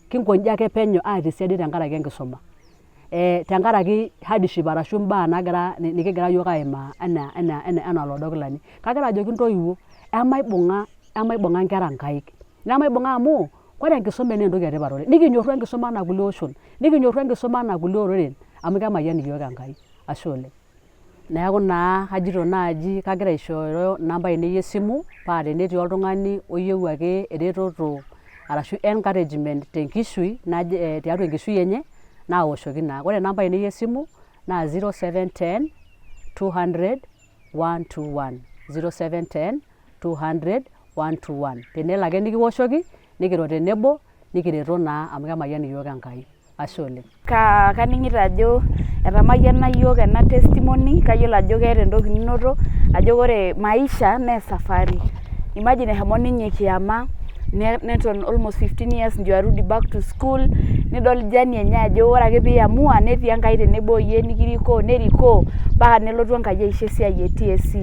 kinkonji ake penyo atii siadi tenkaraki enkisuma. Tenkaraki hardship arashu imbaa nikigira yiok aimaa enaa lodokilani. Kagira ajoki ntoiwuo emaibung'a nkera nkaik. Nemaibung'a amu kore enkisuma naa entoki etipat oleng. Nikinyorru enkisuma enaa kulie oshon. Nikinyorru enkisuma enaa kulie oreren amu kemayian iyiok Enkai. Ashe oleng. Neeku naa kajito naaji kagira aishooyo inamba ainei esimu paa tenetii oltung'ani oyieu ake eretoto arashu encouragement tenkishui tiatua enkishui enye naawoshoki naa. Ore inamba ainei esimu naa 0710 200 121. 0710 200 121. Tenelo ake nikiwoshoki nikiro tenebo nikireto naa amu kemayian iyiok Enkai. Ashe oleng. Kaning'ito ajo etamayiana yiok ena testimony, kayiolo ajo keeta entoki ninoto, ajo ore maisha naa esafari. Imagine eshomo ninye kiama neton almost 15 years ndio arudi back to school, nidol journey enye ajo ore ake piamua netii Enkai tenebo oyie nerikoo mpaka nelotu Enkai aisho esiai e TSC.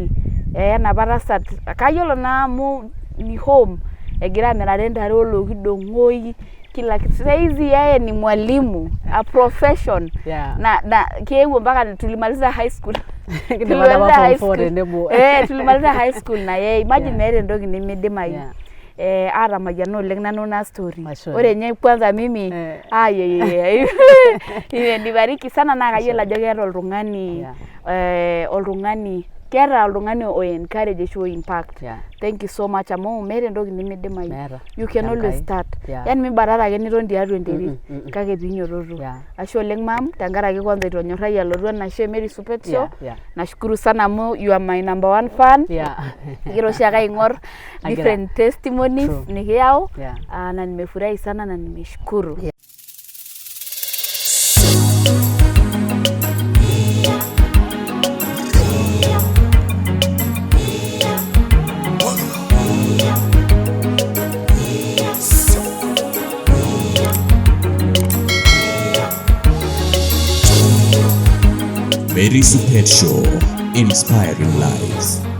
Enapa tasat kayiolo naa amu ni home egira amirare ntare olokidong'oi kila kitu. Saizi yeye ni mwalimu, a profession. Yeah. Na kiewuo mpaka tulimaliza high school. Tulimaliza high school na yeye. Imagine meeta entoki nimidimayu. Atamayiana oleng nanu na story. Ore nye kwanza mimi imenibariki sana na kayiolo ajo keeta oltung'ani keeta oltung'ani o encourage show impact. Thank you so much amu meeta entoki nimidimayu. You can always start. Yani mibatata ake niton tiatua enterit kake piinyototo. Ashe oleng mam tenkaraki kwanza itonyorrai alotu enashe Mary Supet Show. Nashukuru sana amu you are my number 1 fan. Kigira oshi ake aing'or different testimonies nikiyau na nimefurahi sana na nimeshukuru. Mary Supet Show, inspiring lives.